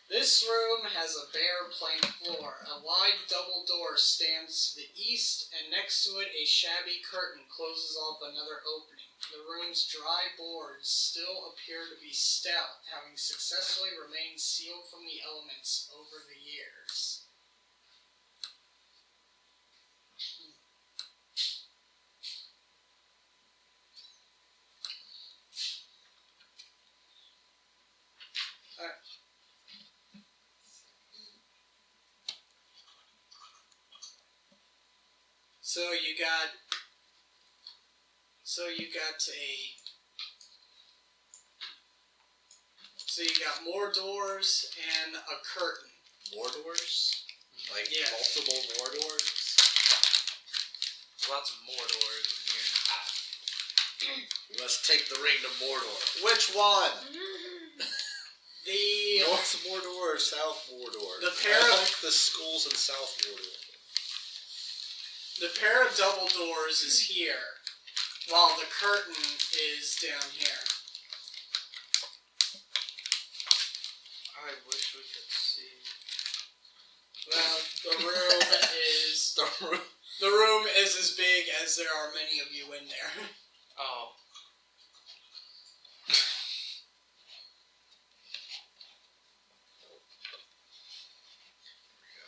This room has a bare plank floor. A wide double door stands to the east, and next to it a shabby curtain closes off another opening. The room's dry boards still appear to be stout, having successfully remained sealed from the elements over the years. So you got more doors and a curtain. More doors? Like Yeah. multiple more doors? Lots of more doors in here. We must take the ring to Mordor. Which one? The North Mordor or South Mordor? The pair I of- like the schools in South Mordor. the pair of double doors is here, while the curtain is down here. I wish we could see. Well, the room is The room. the room is as big as there are many of you in there. Oh.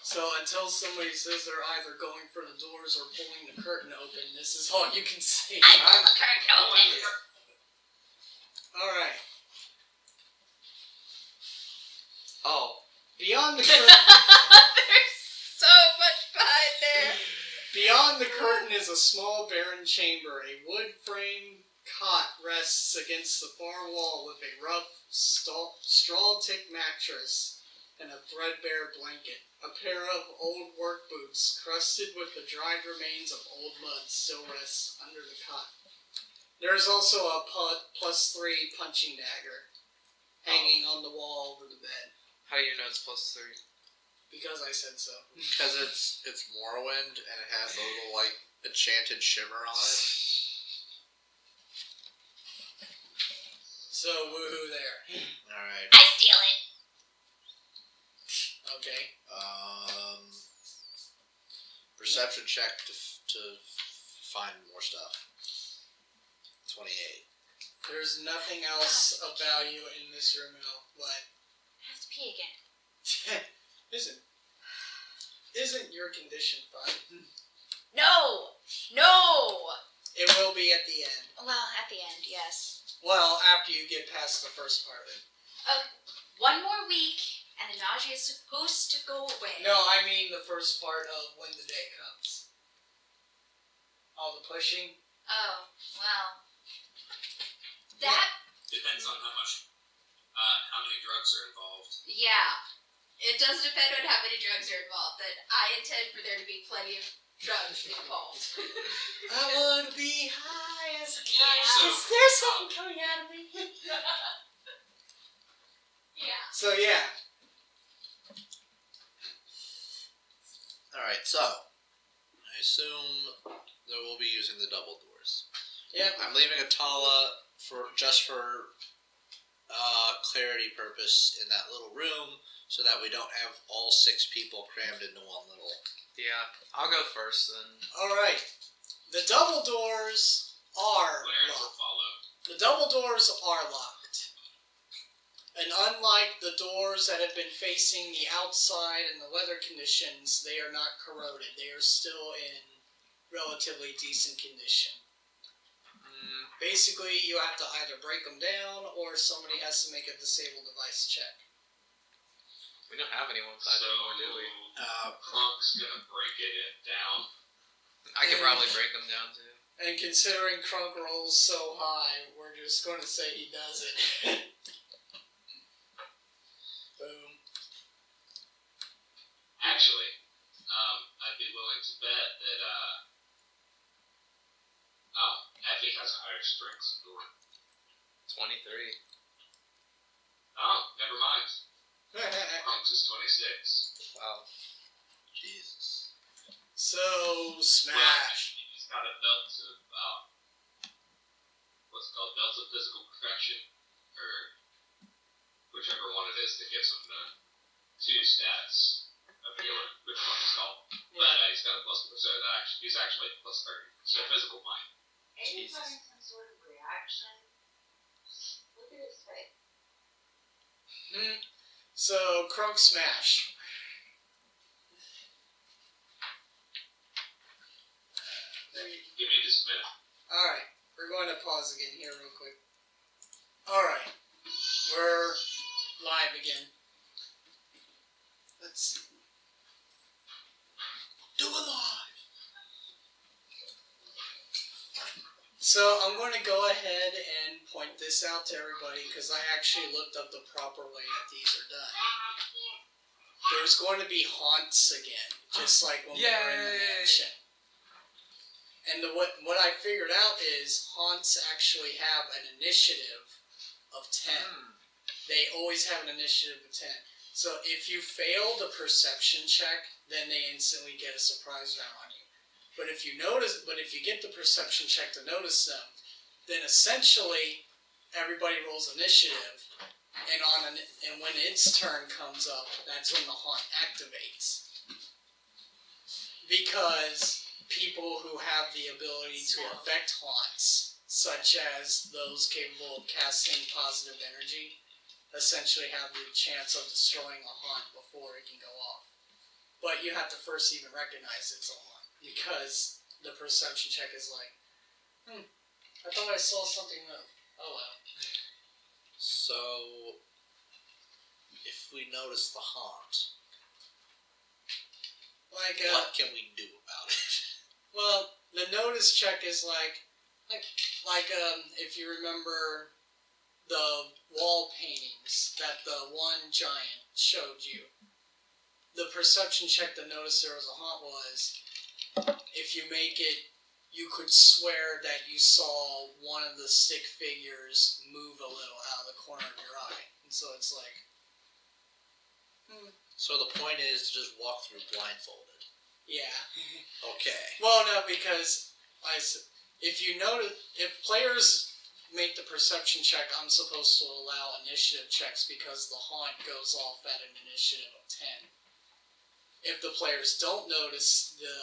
So until somebody says they're either going for the doors or pulling the curtain open, this is all you can see. I pull the curtain open. Alright. Oh. Beyond the curtain... There's so much behind there. Beyond the curtain is a small barren chamber. A wood frame cot rests against the far wall with a rough straw-tick mattress and a threadbare blanket. A pair of old work boots, crusted with the dried remains of old mud, still rests under the cot. There is also a +3 punching dagger hanging on the wall over the bed. How do you know it's +3? Because I said so. Because it's Morrowind and it has a little like enchanted shimmer on it. So woohoo there. Alright. I steal it. Okay. Perception check to find more stuff. 28. There's nothing else of value in this room at all. What? I have to pee again. Isn't your condition fine? No! No! It will be at the end. Well, at the end, yes. Well, after you get past the first part of it. One more week, and the nausea is supposed to go away. No, I mean the first part of when the day comes. All the pushing. Oh, well. That, Depends on how many drugs are involved. yeah. It does depend on how many drugs are involved, but I intend for there to be plenty of drugs involved. I want to be high as a kite. Yeah. Is there something coming out of me? Yeah. So, yeah. Alright, so I assume that we'll be using the double doors. Yep. I'm leaving Atala for clarity purpose in that little room so that we don't have all 6 people crammed into one little. Yeah, I'll go first then. Alright. The double doors are Clarence will locked. follow. The double doors are locked. And unlike the doors that have been facing the outside and the weather conditions, they are not corroded. They are still in relatively decent condition. Basically, you have to either break them down or somebody has to make a disable device check. We don't have anyone with that anymore, do we? Krunk's gonna break it down. I could probably break them down too. And considering Krunk rolls so high, we're just going to say he does it. Boom. Actually, I'd be willing to bet that Effie has a higher strength score. 23. Oh, never mind. Krunk's is 26. Wow. Jesus. So, smash. He's got a belt of what's it called, belt of physical perfection, or whichever one it is that gives him the 2 stats. I forget which one it's called. But he's got a he's actually plus 30. So physical might. Maybe Jesus. having some sort of reaction. Look at his face. So, Krunk smash. Give me just a minute. Alright, we're going to pause again here real quick. Alright, we're live again. Let's see. Do it live! So I'm going to go ahead and point this out to everybody because I actually looked up the proper way that these are done. There's going to be haunts again, just like when we were in the Yay! mansion. And what I figured out is haunts actually have an initiative of 10. They always have an initiative of 10. So if you fail the perception check, then they instantly get a surprise round on you. But if you get the perception check to notice them, then essentially everybody rolls initiative, and when its turn comes up, that's when the haunt activates. Because people who have the ability to affect haunts, such as those capable of casting positive energy, essentially have the chance of destroying a haunt before it can go off. But you have to first even recognize it's a haunt, because the perception check is like, I thought I saw something move. Oh well. So, if we notice the haunt, what can we do about it? Well, the notice check is like if you remember the wall paintings that the one giant showed you, the perception check to notice there was a haunt was, if you make it, you could swear that you saw one of the stick figures move a little out of the corner of your eye. And so it's like... So the point is to just walk through blindfolded. Yeah. Okay. Well, no, because if players make the perception check, I'm supposed to allow initiative checks because the haunt goes off at an initiative of 10. If the players don't notice the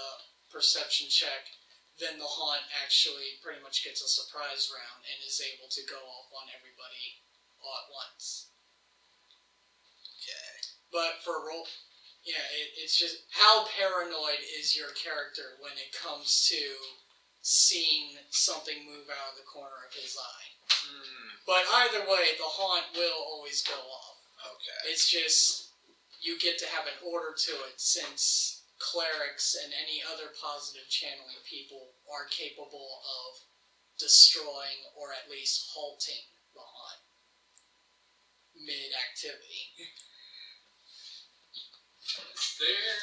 perception check, then the haunt actually pretty much gets a surprise round and is able to go off on everybody all at once. Okay. But for it's just how paranoid is your character when it comes to seeing something move out of the corner of his eye. But either way, the haunt will always go off. Okay. It's just you get to have an order to it, since clerics and any other positive channeling people are capable of destroying or at least halting the haunt mid-activity. There.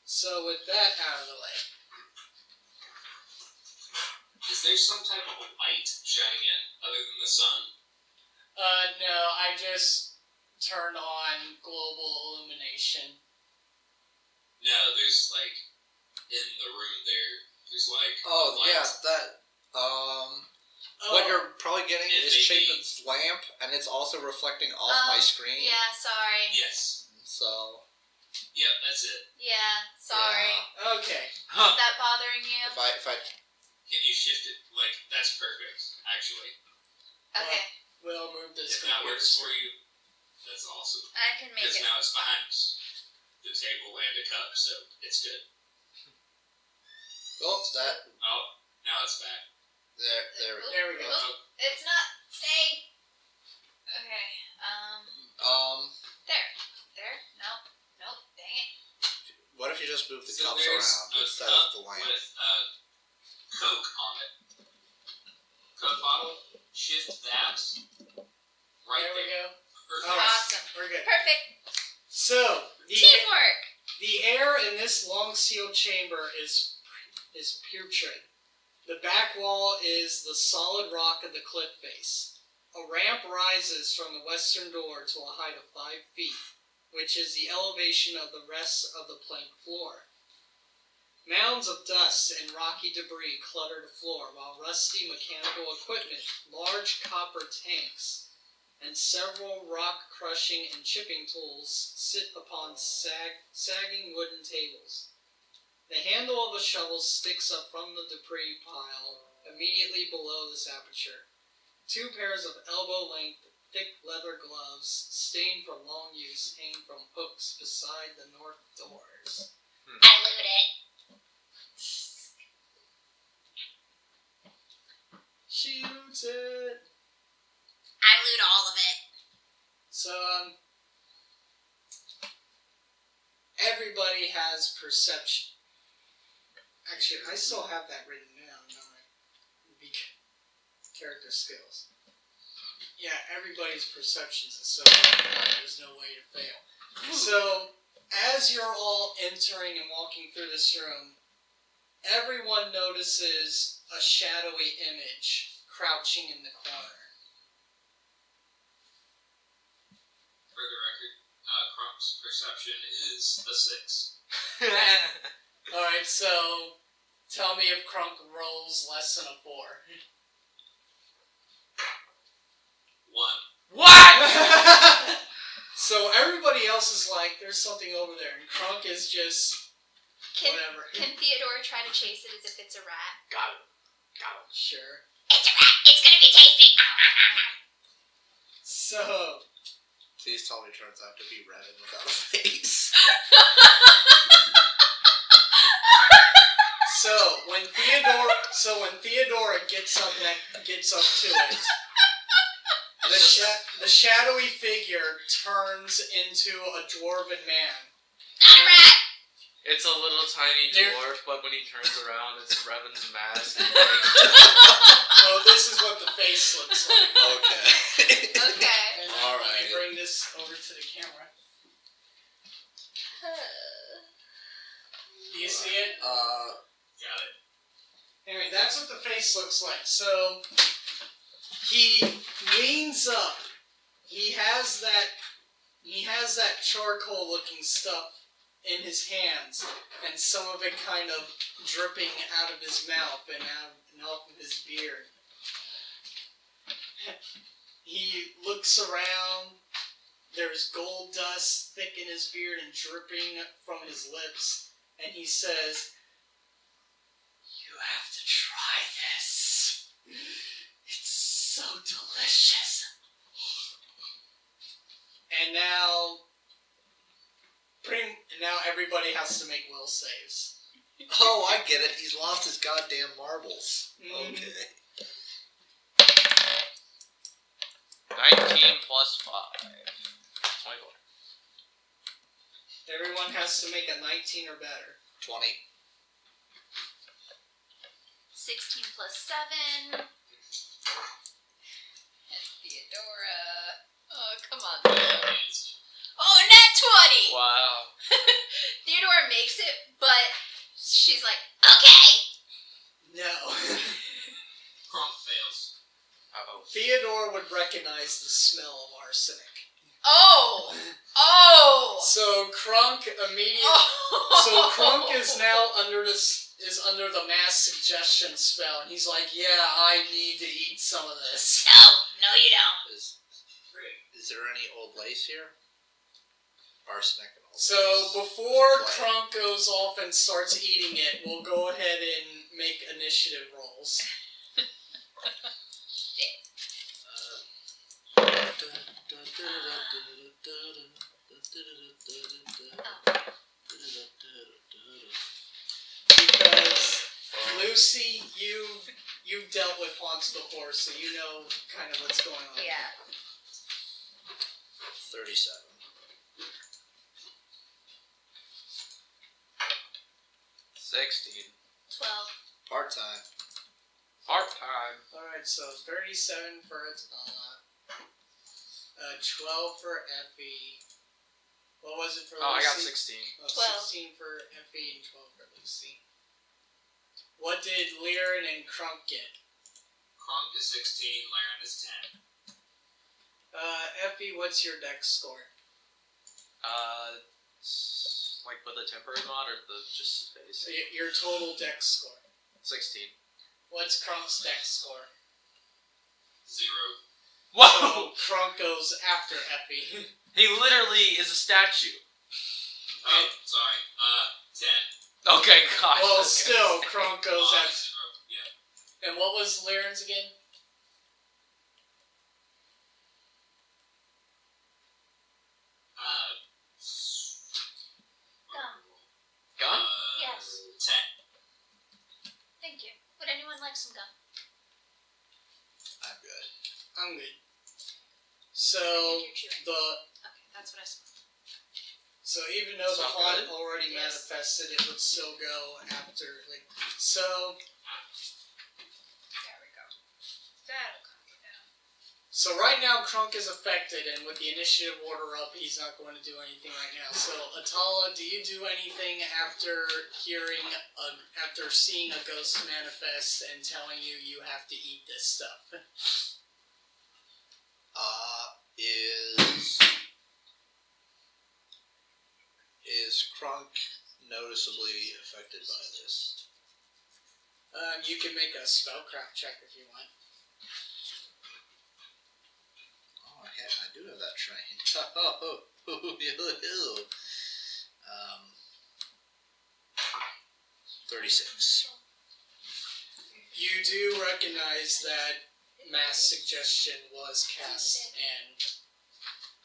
So with that out of the way, Is there some type of light shining in other than the sun? no, I just turned on global illumination. No, there's like in the room there's like Oh, light. yeah, that, what you're probably getting It is may be- Chapin's lamp, and it's also reflecting off my screen. Yeah, sorry. Yes. So, Yep, that's it. Yeah, sorry. Okay. Is that bothering you? if I, Can you shift it? Like that's perfect, actually. Okay, We'll move this If that computer works for screen. you, that's awesome. I can make Because it. now it's behind the table and a cup, so it's good. oh, that, Oh, now it's back. there we go. There we go. Oh, It's not staying. Okay. There. Nope. Dang it. What if you just move the so cups there's around a instead cup of the lamp? with Coke on it. Coke bottle. Shift that. Right There we there. go. Perfect. Alright. Awesome. We're good. Perfect. So Teamwork. the air in this long sealed chamber is putrid. The back wall is the solid rock of the cliff face. A ramp rises from the western door to a height of 5 feet, which is the elevation of the rest of the plank floor. Mounds of dust and rocky debris clutter the floor, while rusty mechanical equipment, large copper tanks, and several rock-crushing and chipping tools sit upon sagging wooden tables. The handle of a shovel sticks up from the debris pile immediately below this aperture. 2 pairs of elbow-length, thick leather gloves, stained from long use, hang from hooks beside the north doors. I loot it. She loots it! I loot all of it. So, everybody has perception. Actually, I still have that written down, don't I? Character skills. Yeah, everybody's perceptions is so high, there's no way to fail. So, as you're all entering and walking through this room, everyone notices a shadowy image crouching in the corner. For the record, Crump's perception is a 6. Alright, so tell me if Crunk rolls less than a 4. 1. What? So everybody else is like, there's something over there, and Crunk is just whatever. Can Theodore try to chase it as if it's a rat? Got it. Sure. It's a rat. It's gonna be tasty. So, Please tell me it turns out to be red and without a face. when Theodora gets up to it, The shadowy figure turns into a dwarven man. Alright! It's a little tiny There- dwarf, but when he turns around, it's Revan's mask. So this is what the face looks like. Okay. Okay. And All let right. me bring this over to the camera. Do you see it? Got it. Anyway, that's what the face looks like. So he leans up. He has that charcoal-looking stuff in his hands, and some of it kind of dripping out of his mouth and off of his beard. He looks around. There's gold dust thick in his beard and dripping from his lips, and he says, "You have to try this. It's so delicious." And now everybody has to make will saves. Oh, I get it. He's lost his goddamn marbles. Mhm. Okay. 19 plus 5. 24. Everyone has to make a 19 or better. 20. 16 plus 7. And Theodora. Oh, come on, Theodora. Oh, nat 20! Wow. Theodora makes it, but she's like, okay! No. Kronk fails. Uh-oh. Theodore would recognize the smell of arsenic. Oh! Oh! So Krunk immediately. Oh! So Krunk is now under under the mass suggestion spell, and he's like, "Yeah, I need to eat some of this." No, you don't. Is there any old lace here? Arsenic and old So lace. before Krunk goes off and starts eating it, we'll go ahead and make initiative rolls. Because Lucy, you've dealt with haunts before, so you know kind of what's going on. Yeah. 37. 16. 12. Part-time. Part-time. Alright, so 37 for Atala. 12 for Effie. What was it for Lucy? Oh, I got 16. Oh, 12. 16 for Effie and 12 for Lucy. What did Liren and Krunk get? Kronk is 16, Laren is 10. Effie, what's your dex score? Like with the temporary mod or the just space? So your total dex score. 16. What's Krunk's dex score? 0. Whoa! So Krunk goes after Effie. He literally is a statue. Oh, sorry. 10. Okay, gosh. Well, okay. still, Krunk goes Oh, after. yeah. And what was Liren's again? Gun? Yes. 10. Thank you. Would anyone like some gum? I'm good. I'm good. So You're chewing. the Okay, that's what I smelled. so even though the Sound haunt good? already Yes. manifested, it would still go after. So There we go. That'll calm you down. So right now, Krunk is affected, and with the initiative order up, he's not going to do anything right now. So, Atala, do you do anything after after seeing a ghost manifest and telling you have to eat this stuff? Is Krunk noticeably affected by this? You can make a spellcraft check if you want. Oh, I do have that trained. Oh, 36. You do recognize that mass suggestion was cast, and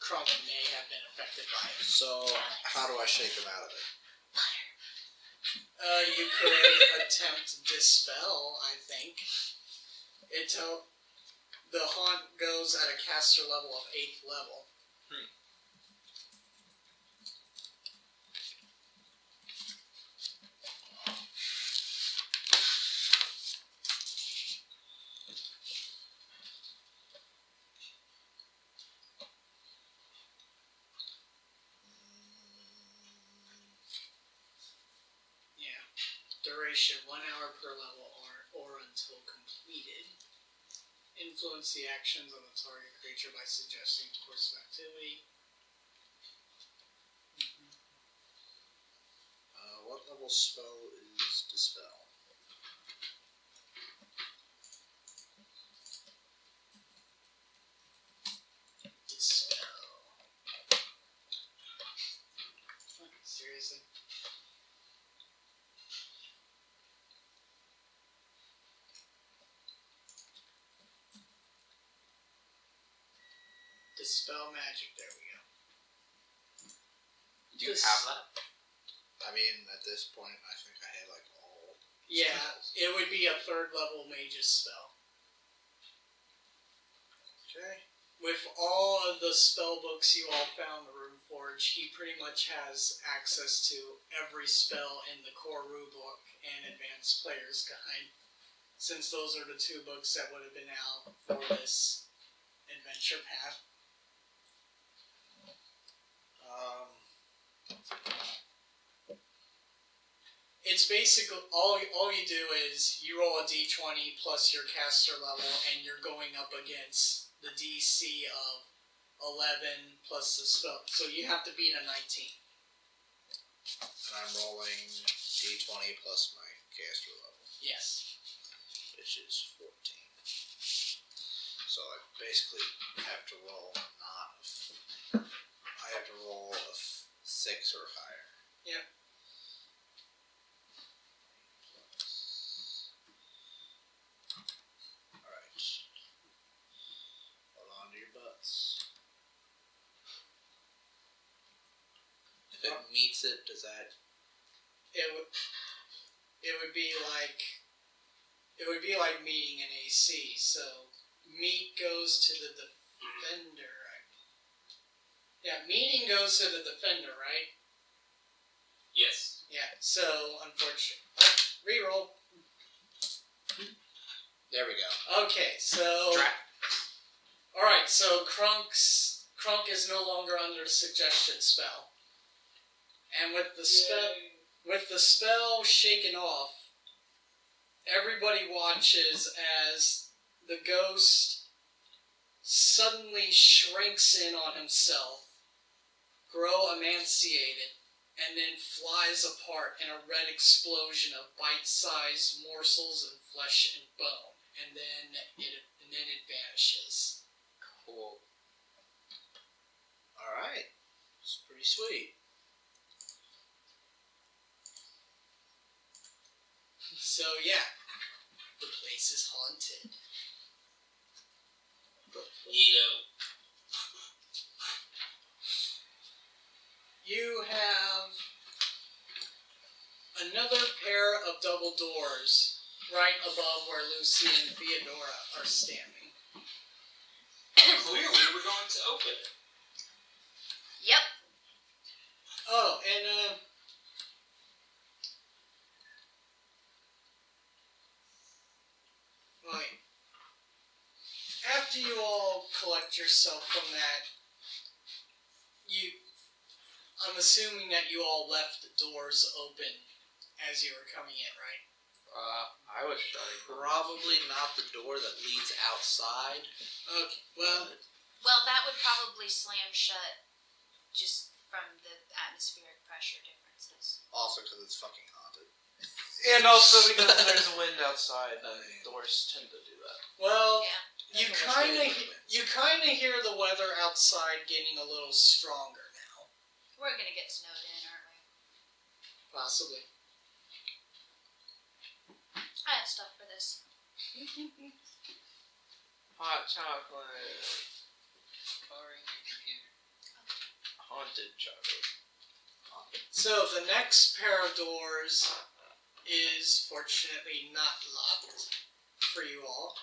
Krunk may have been affected by it. So, how do I shake him out of it? You could attempt dispel, I think. the haunt goes at a caster level of 8th level. Yeah. Duration 1 hour per level or until completed. Influence the actions of the target creature by suggesting course of activity. What level spell is Dispel? Dispel. Seriously? Dispel magic, there we go. Do you have that? I mean, at this point, I think I had like all. Yeah, spells. it would be a 3rd level mage's spell. Okay. With all of the spell books you all found in the Runeforge, he pretty much has access to every spell in the core rulebook and Advanced Player's Guide, since those are the 2 books that would have been out for this adventure path. It's basically all you do is you roll a d20 plus your caster level, and you're going up against the DC of 11 plus the spell. So you have to beat a 19. And I'm rolling d20 plus my caster level, Yes. which is 14. So I basically have to roll I have to roll a 6 or higher. Yep. Alright. Hold on to your butts. If it meets it, does that... It would be like meeting an AC. So meet goes to the defender. Yeah, meeting goes to the defender, right? Yes. Yeah. So unfortunately, reroll. There we go. Okay, so all right, so Crunk is no longer under the suggestion spell, and with the spell shaken off, everybody watches as the ghost suddenly shrinks in on himself, grow emaciated, and then flies apart in a red explosion of bite-sized morsels of flesh and bone, and then it vanishes. Cool. Alright. It's pretty sweet. So yeah, the place is haunted. Neato. You have another pair of double doors right above where Lucy and Theodora are standing. Clearly, we're going to open it. Yep. Oh, and wait. After you all collect yourself from that, I'm assuming that you all left the doors open as you were coming in, right? I was shutting. Probably not the door that leads outside. Okay, well, That would probably slam shut just from the atmospheric pressure differences. Also because it's fucking haunted. And also because there's wind outside, and doors tend to do that. well, Yeah. you kind of hear the weather outside getting a little stronger now. We're gonna get snowed in, aren't we? Possibly. I have stuff for this. Hot chocolate. Borrowing your computer. Haunted chocolate. So the next pair of doors is fortunately not locked for you all.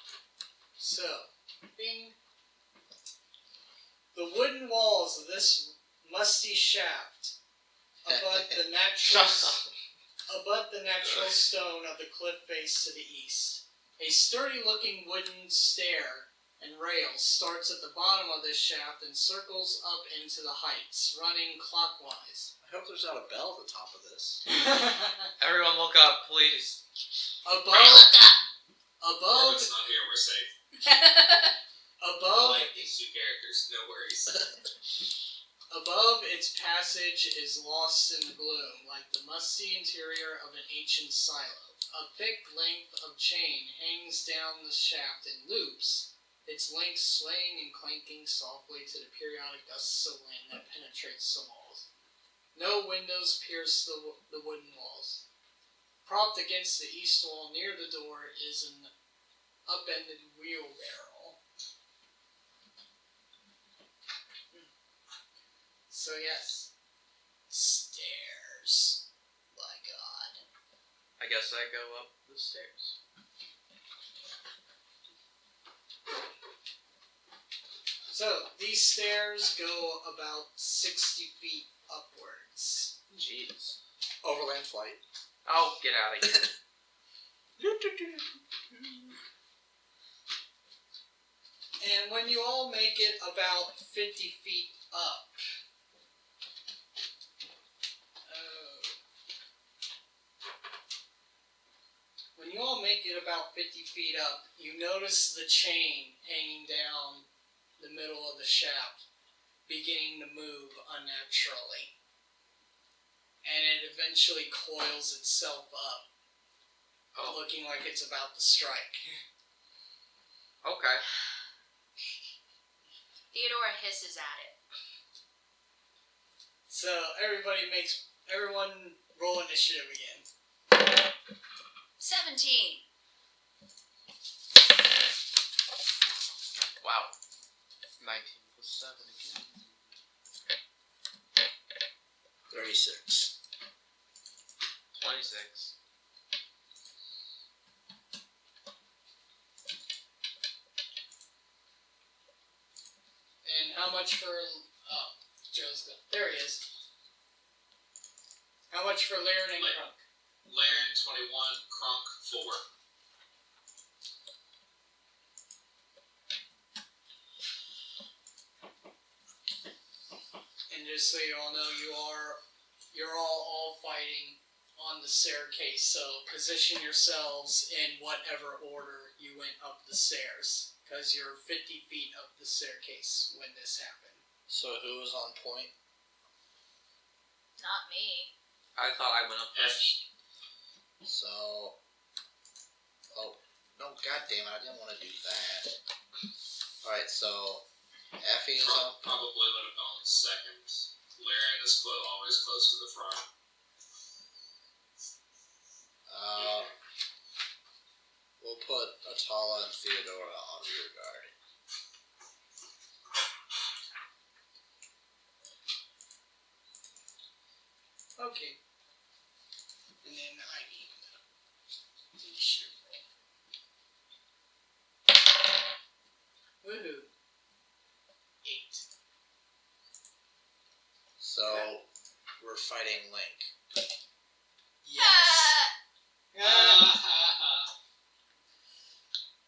So Bing. The wooden walls of this musty shaft abut the natural stone of the cliff face to the east. A sturdy-looking wooden stair and rail starts at the bottom of this shaft and circles up into the heights, running clockwise. I hope there's not a bell at the top of this. Everyone look up, please. Above, It's not here, we're safe. I above, like these two characters, no worries. above its passage is lost in the gloom, like the musty interior of an ancient silo. A thick length of chain hangs down the shaft in loops, its links swaying and clanking softly to the periodic gusts of wind that penetrates the walls. No windows pierce the wooden walls. Propped against the east wall near the door is an upended wheelbarrow. So yes, stairs. My God. I guess I go up the stairs. So these stairs go about 60 feet upwards. Jeez. Overland flight. Oh, get out of here. And when you all make it about 50 feet up, you notice the chain hanging down the middle of the shaft beginning to move unnaturally. And it eventually coils itself up, looking like it's about to strike. Okay. Theodora hisses at it. So everyone roll initiative again. 17. Wow. 19 plus 7 again. 36. 26. And how much for... Joe's got... There he is. How much for Laren and Crunk? Laren 21, Crunk 4. And just so you all know, you're all fighting on the staircase, so position yourselves in whatever order you went up the stairs, because you're 50 feet up the staircase when this happened. So who was on point? Not me. I thought I went up first. So... Oh, no, god damn it, I didn't want to do that. Alright, so... Effie is Crunk up. probably would have gone second. Laren is always close to the front. We'll put Atala and Theodora on rear guard. Okay. And then I need the initiative roll. Woohoo. 8. So, we're fighting Link. Yes.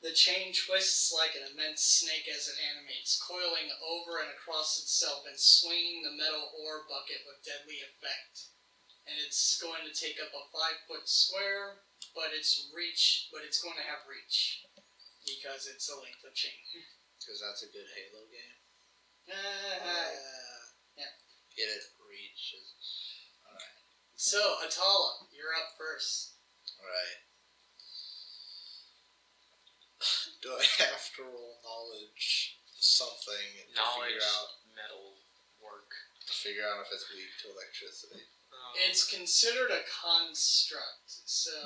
The chain twists like an immense snake as it animates, coiling over and across itself and swinging the metal ore bucket with deadly effect. And it's going to take up a 5-foot square, but it's going to have reach because it's a length of chain. Because that's a good Halo game. Yeah. Get it? Reach. Alright. So, Atala, you're up first. Alright. Do I have to roll knowledge something Knowledge, to figure out if it's weak to electricity? It's considered a construct, so...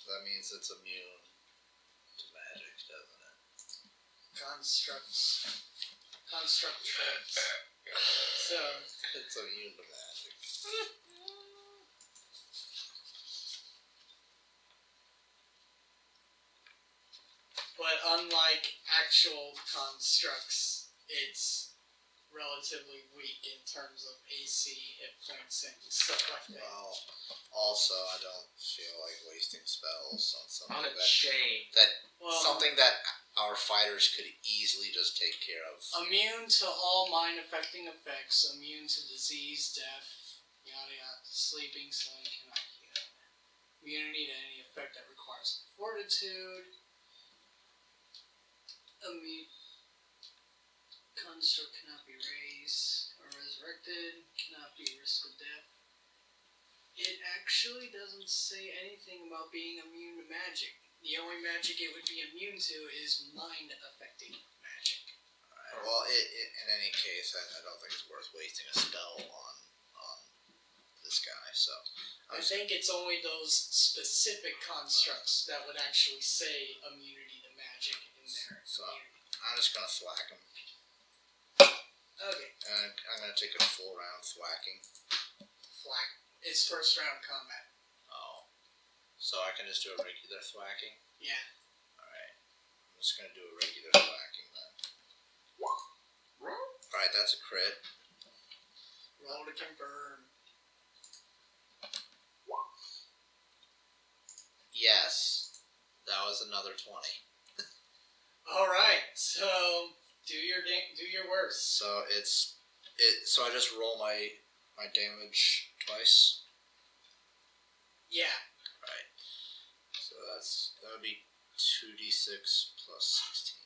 That means it's immune to magic, doesn't it? Construct traits. So... It's immune to magic. But unlike actual constructs, it's relatively weak in terms of AC, hit points, and stuff like that. Well, also, I don't feel like wasting spells on On something a chain. something that our fighters could easily just take care of. Immune to all mind-affecting effects, immune to disease, death, yada yada, sleeping, slowing, cannot heal. Immunity to any effect that requires fortitude. Construct cannot be raised or resurrected, cannot be risk of death. It actually doesn't say anything about being immune to magic. The only magic it would be immune to is mind-affecting magic. Alright, well, in any case, I don't think it's worth wasting a spell on this guy, so... I think it's only those specific constructs that would actually say immunity to magic in there. So, I'm just gonna thwack him. Okay. And I'm gonna take a full round thwacking. Flack. It's first round combat. Oh. So I can just do a regular thwacking? Yeah. Alright. I'm just gonna do a regular thwacking then. Alright, that's a crit. Roll to confirm. Yes. That was another 20. Alright, so do your worst. So so I just roll my damage twice. Yeah. Right. So that would be 2d6 plus 16.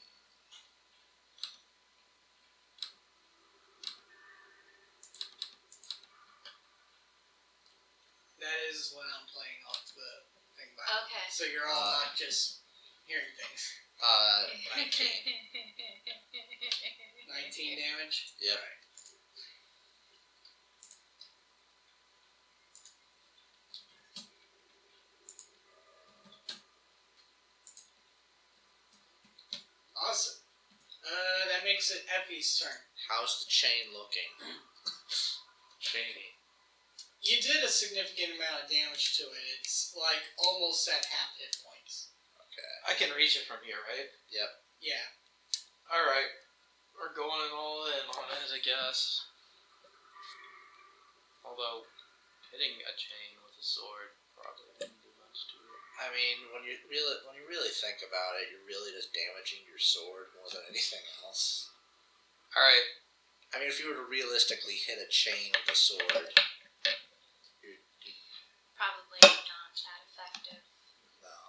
That is when I'm playing off the thing by. Okay. So you're all not just hearing things. 19. 19 damage? Yep. Right. Awesome. That makes it Effie's turn. How's the chain looking? Chainy. You did a significant amount of damage to it. It's like almost at half hit points. Okay. I can reach it from here, right? Yep. Yeah. Alright. We're going all in on it, I guess. Although, hitting a chain with a sword probably wouldn't do much to it. I mean, when you really think about it, you're really just damaging your sword more than anything else. Alright. I mean, if you were to realistically hit a chain with a sword, Probably not that effective. no.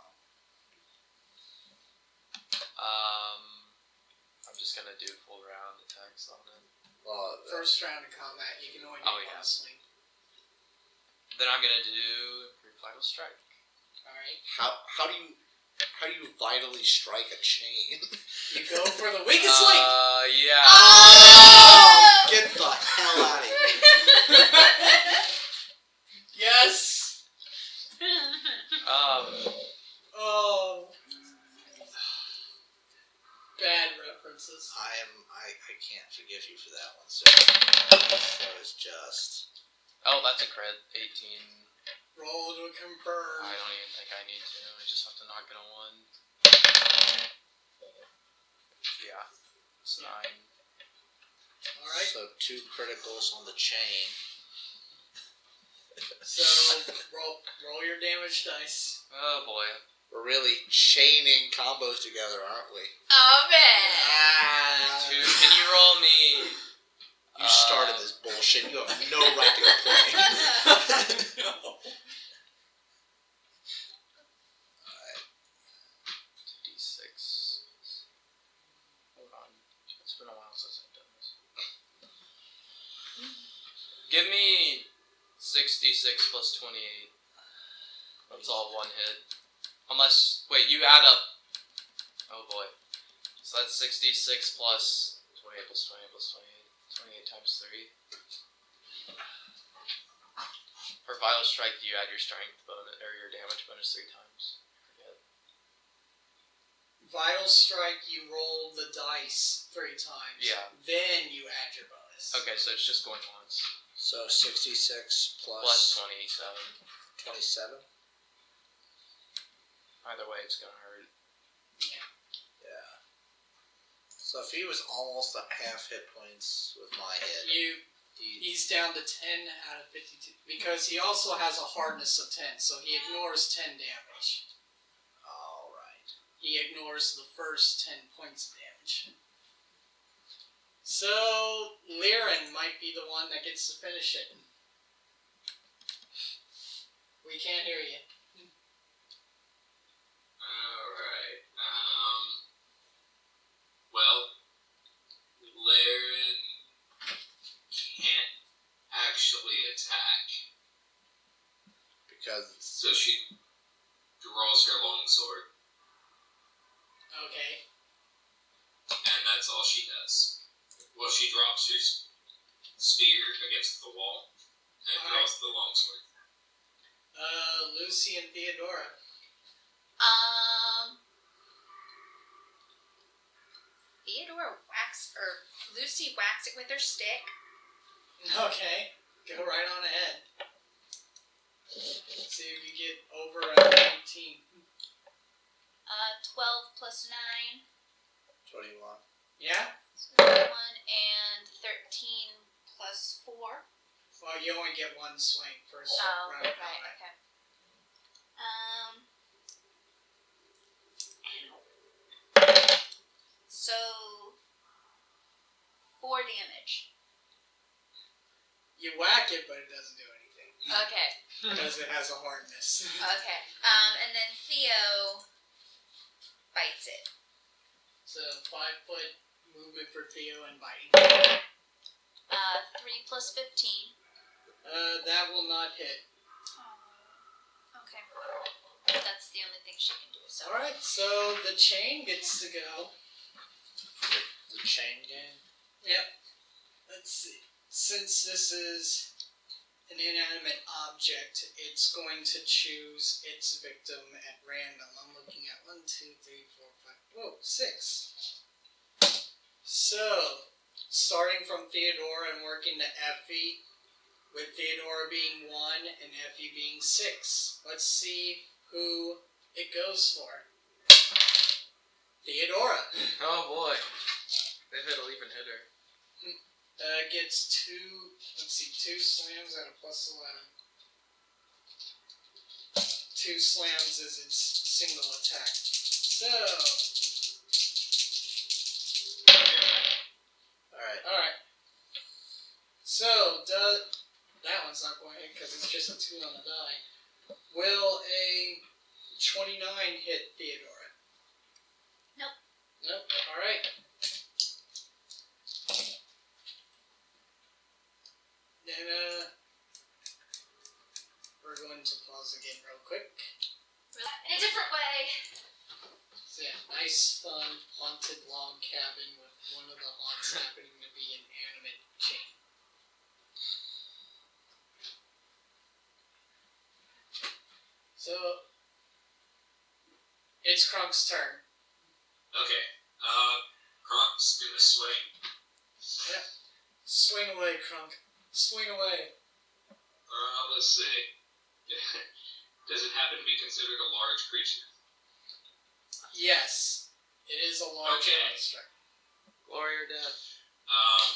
I'm just gonna do full round attacks on it. Well, First round of combat, you can only do one swing. Then I'm gonna do Vital Strike. Alright. how do you vitally strike a chain? You go for the weakest link! Yeah. Oh, get the hell out of here! Yes! Oh. Bad references. I can't forgive you for that one, sir. That was just... Oh, that's a crit. 18. Roll to confirm. I don't even think I need to. I just have to knock it on 1. Yeah. It's 9. Alright. So 2 criticals on the chain. So roll your damage dice. Oh boy. We're really chaining combos together, aren't we? Oh man. Ah. 2. Can you roll me? You started this bullshit. You have no right to complain. No. Alright. 2d6. Hold on. It's been a while since I've done this. Give me 66 plus 28. That's all one hit. Unless, wait, you add up. Oh boy. So that's 66 plus 28 plus 28 plus 28. 28 times 3. For Vital Strike, do you add your strength bonus or your damage bonus 3 times? I forget. Vital Strike, you roll the dice 3 times. Yeah. Then you add your bonus. Okay, so it's just going once. So 66 Plus 27. 27? Either way, it's gonna hurt. Yeah. Yeah. So if he was almost at half hit points with my hit, He's down to 10 out of 52 because he also has a hardness of 10, so he ignores 10 damage. all right. He ignores the first 10 points of damage. So Liren might be the one that gets to finish it. We can't hear you. Alright. Well, Laren can't actually attack, Because so she draws her longsword, Okay. and that's all she does. Well, she drops her spear against the wall and Alright. draws the longsword. Lucy and Theodora. Theodora Lucy whacks it with her stick. Okay. Go right on ahead. See if you get over a 19. 12 plus 9. 21. Yeah? So 21 and 13 plus 4. Well, you only get one swing first Oh, round. right, okay. So 4 damage. You whack it, but it doesn't do anything. Okay. Because it has a hardness. Okay. And then Theo bites it. So 5-foot movement for Theo and biting. 3 plus 15. That will not hit. Okay. That's the only thing she can do. So. Alright, so the chain gets to go. The chain game? Yep. Let's see. Since this is an inanimate object, it's going to choose its victim at random. I'm looking at 1, 2, 3, 4, 5. Whoa, 6. So, starting from Theodora and working to Effie, with Theodora being 1 and Effie being 6. Let's see who it goes for. Theodora. Oh boy. If it'll even hit her. Gets 2 slams at a plus 11. 2 slams is its single attack. So, alright. So, that one's not going to hit because it's just a 2 on the die. Will a 29 hit Theodora? Nope. Nope, alright. Then, we're going to pause again real quick. In a different way. So yeah, nice, fun, haunted log cabin with one of the haunts happening to be an animate chain. So, it's Krunk's turn. Okay. Kronk's gonna swing. Yep. Swing away, Krunk. Swing away. Let's see. Does it happen to be considered a large creature? Yes, it is a large Okay. construct. Glory or death. I'm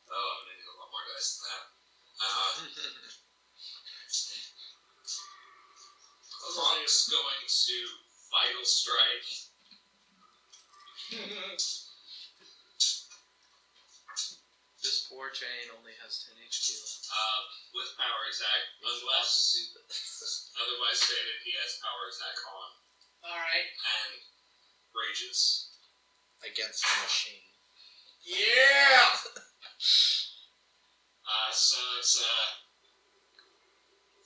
gonna need a lot more dice than that. Kronk's going to Vital Strike. This poor chain only has 10 HP left. With power attack, unless otherwise stated, he has power attack on Alright. and rages. Against the machine. Yeah! So it's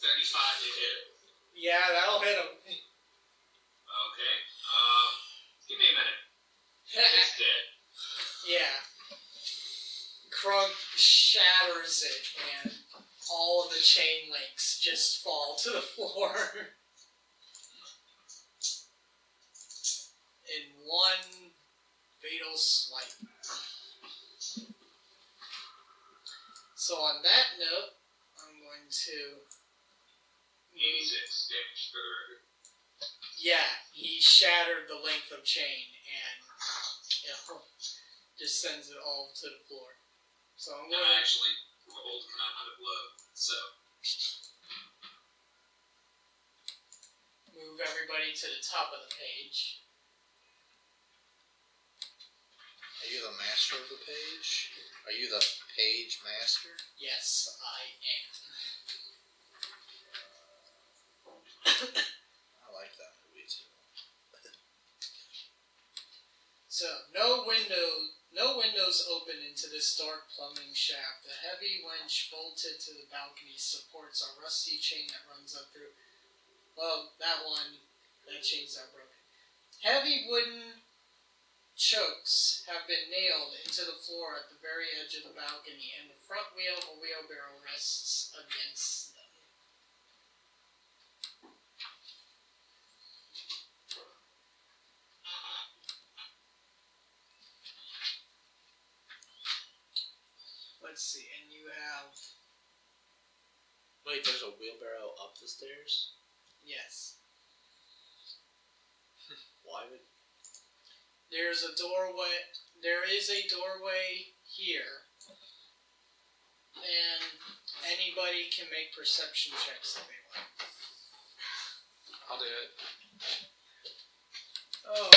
35 to hit. Yeah, that'll hit him. Okay. Give me a minute. It's dead. Yeah. Krunk shatters it, and all of the chain links just fall to the floor. In one fatal swipe. So on that note, I'm going to... 86 damage per. Yeah, he shattered the length of chain, and just sends it all to the floor. So I'm And going I to actually rolled kind of low, so move everybody to the top of the page. Are you the master of the page? Are you the page master? Yes, I am. I like that movie too. So, no windows open into this dark plumbing shaft. A heavy winch bolted to the balcony supports a rusty chain that runs up through. Well, that chain's not broken. Heavy wooden chokes have been nailed into the floor at the very edge of the balcony, and the front wheel of a wheelbarrow rests against them. Let's see, and you have... Wait, there's a wheelbarrow up the stairs? Yes. Why would... There is a doorway here, and anybody can make perception checks if they want. I'll do it. Oh.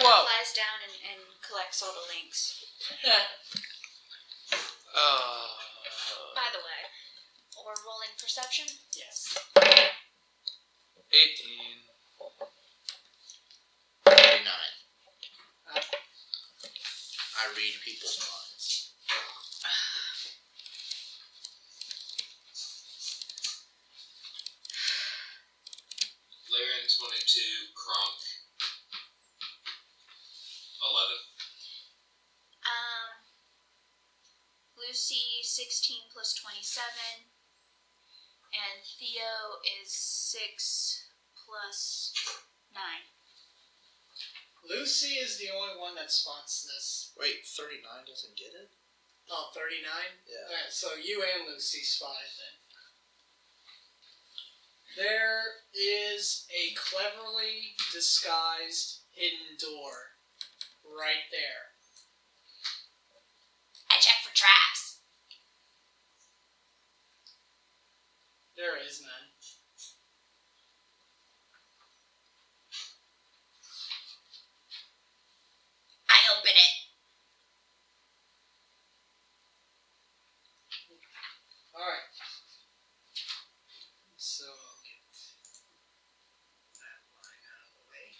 Whoa. Flies down and collects all the links. By the way, we're rolling perception. Yes. 18. 39. I read people's minds. Laren 22, Kronk 11. Lucy 16 plus 27, and Theo is 6 plus 9. Lucy is the only one that spots this. Wait, 39 doesn't get it? Oh, 39? Yeah. Alright, so you and Lucy spot it then. There is a cleverly disguised hidden door right there. I check for traps. There is none. I open it. Alright. So I'll get that line out of the way.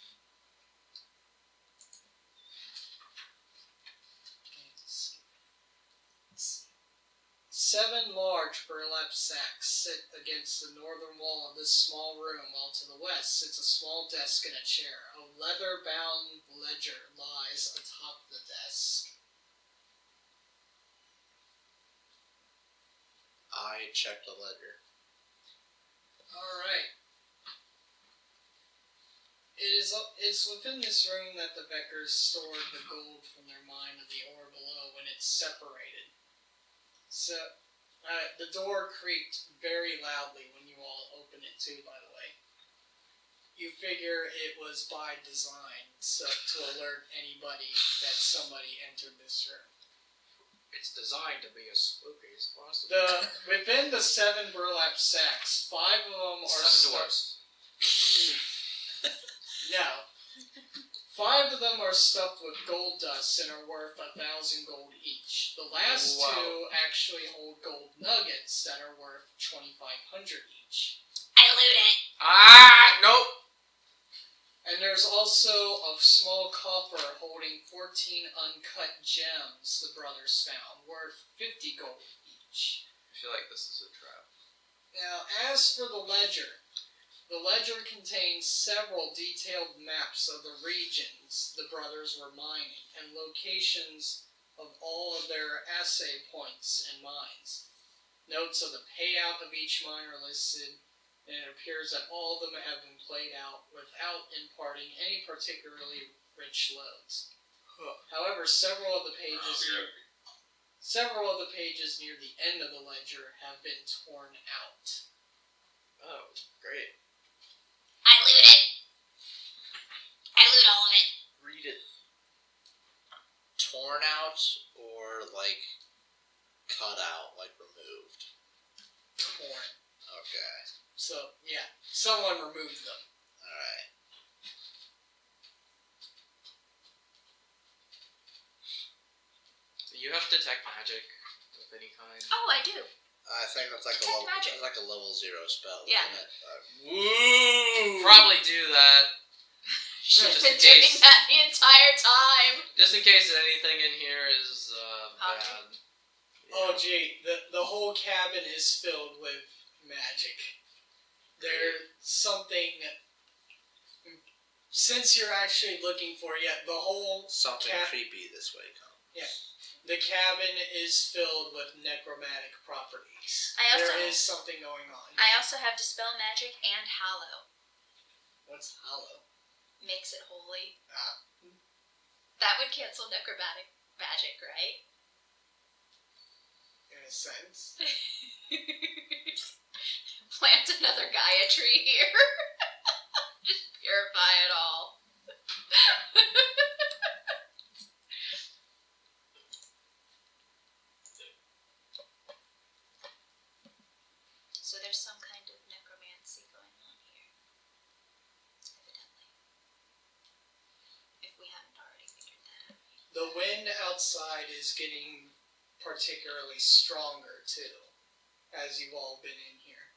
Seven large burlap sacks sit against the northern wall of this small room, while to the west sits a small desk and a chair. A leather-bound ledger lies atop the desk. I checked the ledger. Alright. It's within this room that the Beckers stored the gold from their mine of the ore below when it's separated. So, the door creaked very loudly when you all opened it too, by the way. You figure it was by design, so to alert anybody that somebody entered this room. It's designed to be as spooky as possible. Within the 7 burlap sacks, 5 of them are 7 dwarfs. No. 5 of them are stuffed with gold dust and are worth 1,000 gold each. The last Wow. 2 actually hold gold nuggets that are worth 2,500 each. I loot it. Nope. And there's also a small coffer holding 14 uncut gems the brothers found, worth 50 gold each. I feel like this is a trap. Now, as for the ledger contains several detailed maps of the regions the brothers were mining and locations of all of their assay points and mines. Notes of the payout of each mine are listed, and it appears that all of them have been played out without imparting any particularly rich loads. However, several of the pages near the end of the ledger have been torn out. Oh, great. I loot it. I loot all of it. Read it. torn out or like cut out, like removed? Torn. Okay. So, yeah. Someone removed them. Alright. Do you have detect magic of any kind? Oh, I do. I think that's like Detect magic. that's like a level 0 spell, Yeah. isn't it? Woo! Probably do that. Should have Just been in doing case. that the entire time. Just in case anything in here is Haunted? bad. Oh, gee. The whole cabin is filled with magic. There's something... Since you're actually looking for it, the whole... Something creepy this way comes. Yeah. The cabin is filled with necromantic properties. There is something going on. I also have Dispel Magic and Hallow. What's hollow? Makes it holy. Ah. That would cancel necromantic magic, right? In a sense. Plant another Gaia tree here. Just purify it all. So there's some kind of necromancy going on here. Evidently. If we haven't already figured that out. The wind outside is getting particularly stronger, too, as you've all been in here.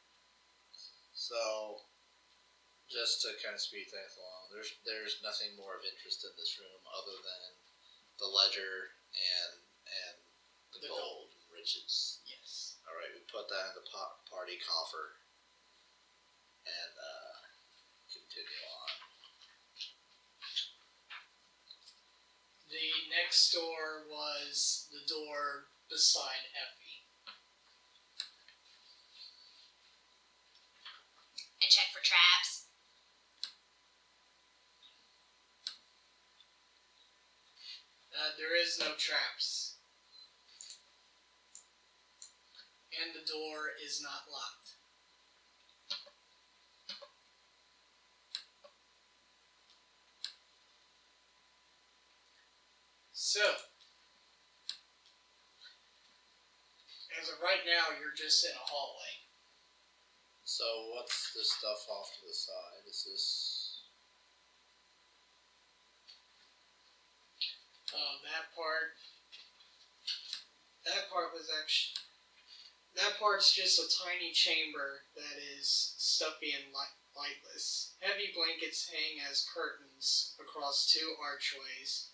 So, just to kind of speed things along, there's nothing more of interest in this room other than the ledger and the gold and riches. Yes. All right, we put that in the party coffer and continue on. The next door was the door beside Effie. And check for traps. There is no traps. And the door is not locked. So, as of right now, you're just in a hallway. So, what's this stuff off to the side? Is this... That part was actually... That part's just a tiny chamber that is stuffy and lightless. Heavy blankets hang as curtains across two archways.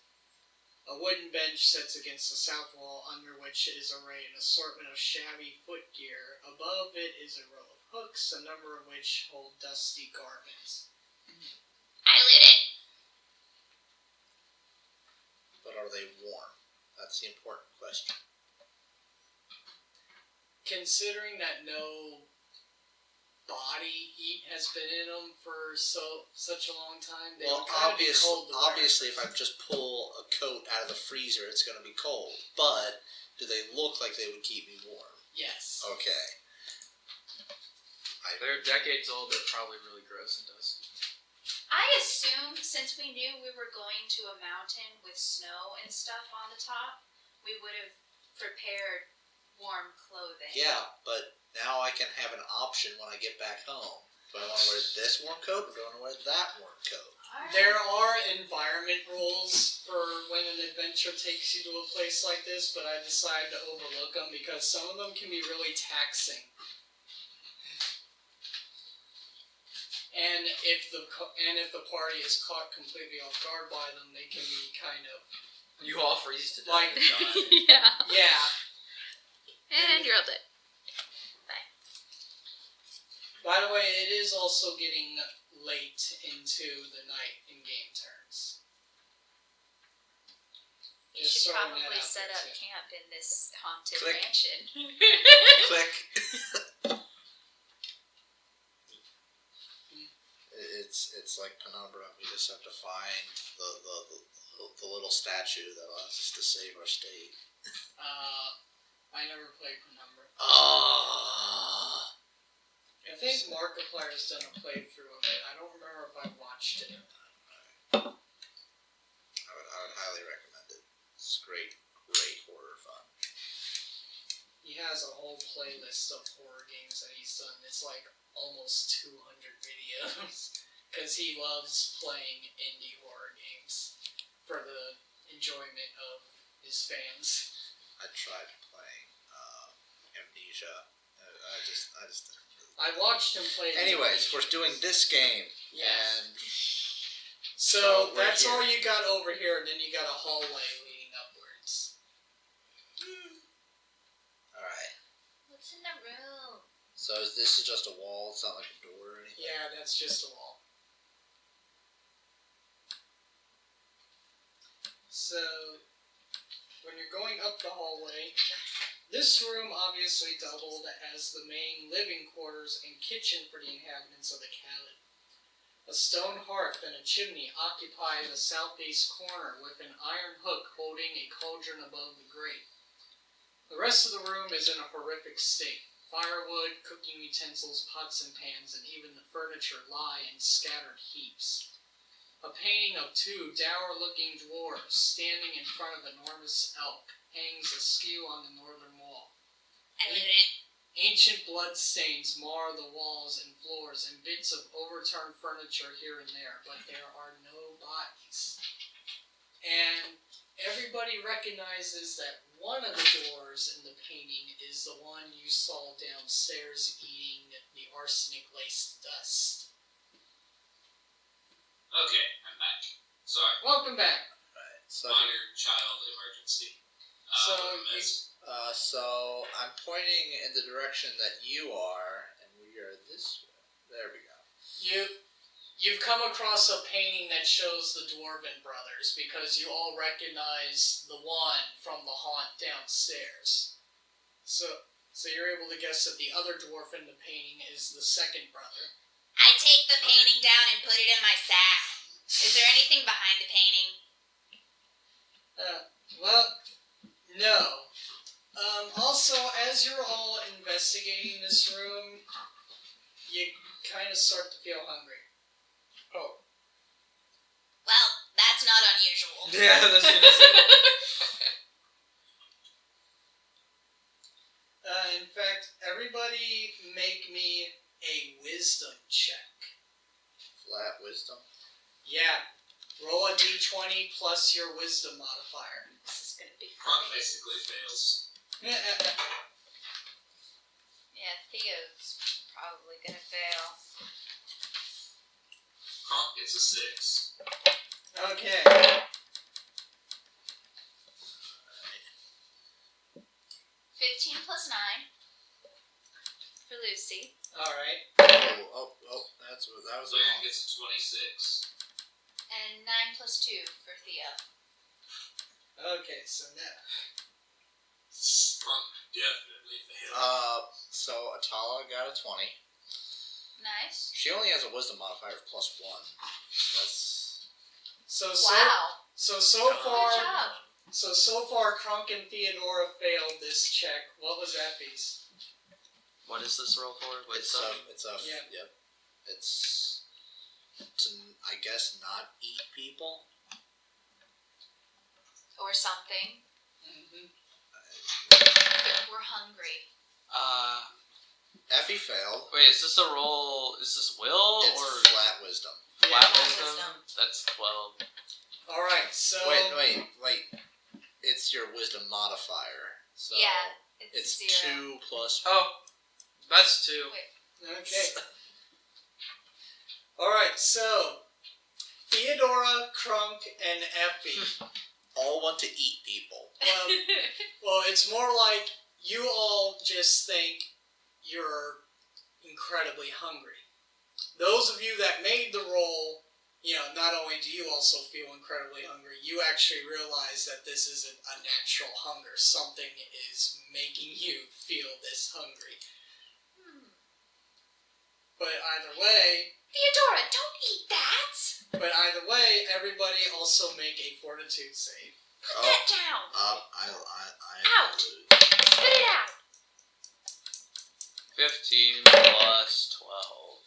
A wooden bench sits against the south wall, under which is arrayed an assortment of shabby footgear. Above it is a row of hooks, a number of which hold dusty garments. I lit it. But are they warm? That's the important question. Considering that no body heat has been in them for such a long time, they would kind of be cold to wear. Obviously, if I just pull a coat out of the freezer, it's going to be cold. But do they look like they would keep me warm? Yes. Okay. They're decades old. They're probably really gross and dusty. I assumed, since we knew we were going to a mountain with snow and stuff on the top, we would have prepared warm clothing. Yeah, but now I can have an option when I get back home. Do I want to wear this warm coat or do I want to wear that warm coat? There are environment rules for when an adventure takes you to a place like this, but I decided to overlook them because some of them can be really taxing. And if the party is caught completely off guard by them, they can be kind of You all freeze to death Like- and die. Yeah. yeah. And you're all dead. By the way, it is also getting late into the night in game turns. You Just should throwing that probably out set there, up too. camp in this haunted Click. mansion. Click. It's like Penumbra. We just have to find the little statue that allows us to save our state. I never played Penumbra. Ah. I think Markiplier's done a playthrough of it. I don't remember if I watched it. I would highly recommend it. It's great horror fun. He has a whole playlist of horror games that he's done. It's like almost 200 videos. Because he loves playing indie horror games for the enjoyment of his fans. I tried playing Amnesia. I just didn't. I watched him play. Anyways, we're doing this game, Yes. and So we're that's here. all you got over here, and then you got a hallway leading upwards. all right. What's in the room? So this is just a wall. It's not like a door or anything. Yeah, that's just a wall. So, when you're going up the hallway, this room obviously doubled as the main living quarters and kitchen for the inhabitants of the cabin. A stone hearth and a chimney occupy the southeast corner with an iron hook holding a cauldron above the grate. The rest of the room is in a horrific state. Firewood, cooking utensils, pots and pans, and even the furniture lie in scattered heaps. A painting of two dour-looking dwarves standing in front of an enormous elk hangs askew on the northern wall. I lit it. Ancient blood stains mar the walls and floors, and bits of overturned furniture here and there, but there are no bodies. And everybody recognizes that one of the dwarves in the painting is the one you saw downstairs eating the arsenic-laced dust. Okay, I'm back. Sorry. Welcome back. Right. So, Minor child emergency. so I'm pointing in the direction that you are, and we are this way. There we go. You've come across a painting that shows the Dwarven brothers because you all recognize the one from the haunt downstairs. So you're able to guess that the other dwarf in the painting is the second brother. I take the painting down and put it in my sack. Is there anything behind the painting? Well, no. Also, as you're all investigating this room, you kind of start to feel hungry. Oh. Well, that's not unusual. Yeah, that's what it In fact, everybody make me a wisdom check. Flat wisdom. Yeah. Roll a d20 plus your wisdom modifier. This is gonna be Kronk funny. basically fails. Yeah, Theo's probably gonna fail. Kronk gets a 6. Okay. 15 plus 9 for Lucy. Alright. Oh, that was Larry wrong. gets a 26. And 9 plus 2 for Theo. Okay, so now. Kronk definitely failed. So Atala got a 20. Nice. She only has a wisdom modifier of +1. That's So Wow. so far, Good job. so far, Krunk and Theodora failed this check. What was that piece? What is this roll for? it's a Yeah. yep. It's to, I guess, not eat people. Or something. Mm-hmm. But we're hungry. Effie failed. Wait, is this a roll? Is this will It's or flat wisdom. flat Yeah. wisdom? Wisdom. That's 12. Alright, so. Wait. It's your wisdom modifier. So Yeah, it's 0. 2 plus. Oh, that's 2. Okay. Alright, so. Theodora, Krunk, and Effie. All want to eat people. Well, it's more like you all just think you're incredibly hungry. Those of you that made the roll, not only do you also feel incredibly hungry, you actually realize that this isn't a natural hunger. Something is making you feel this hungry. But either way, Theodora, don't eat that! everybody also make a fortitude save. Put that down! I Out. Spit it out! 15 plus 12.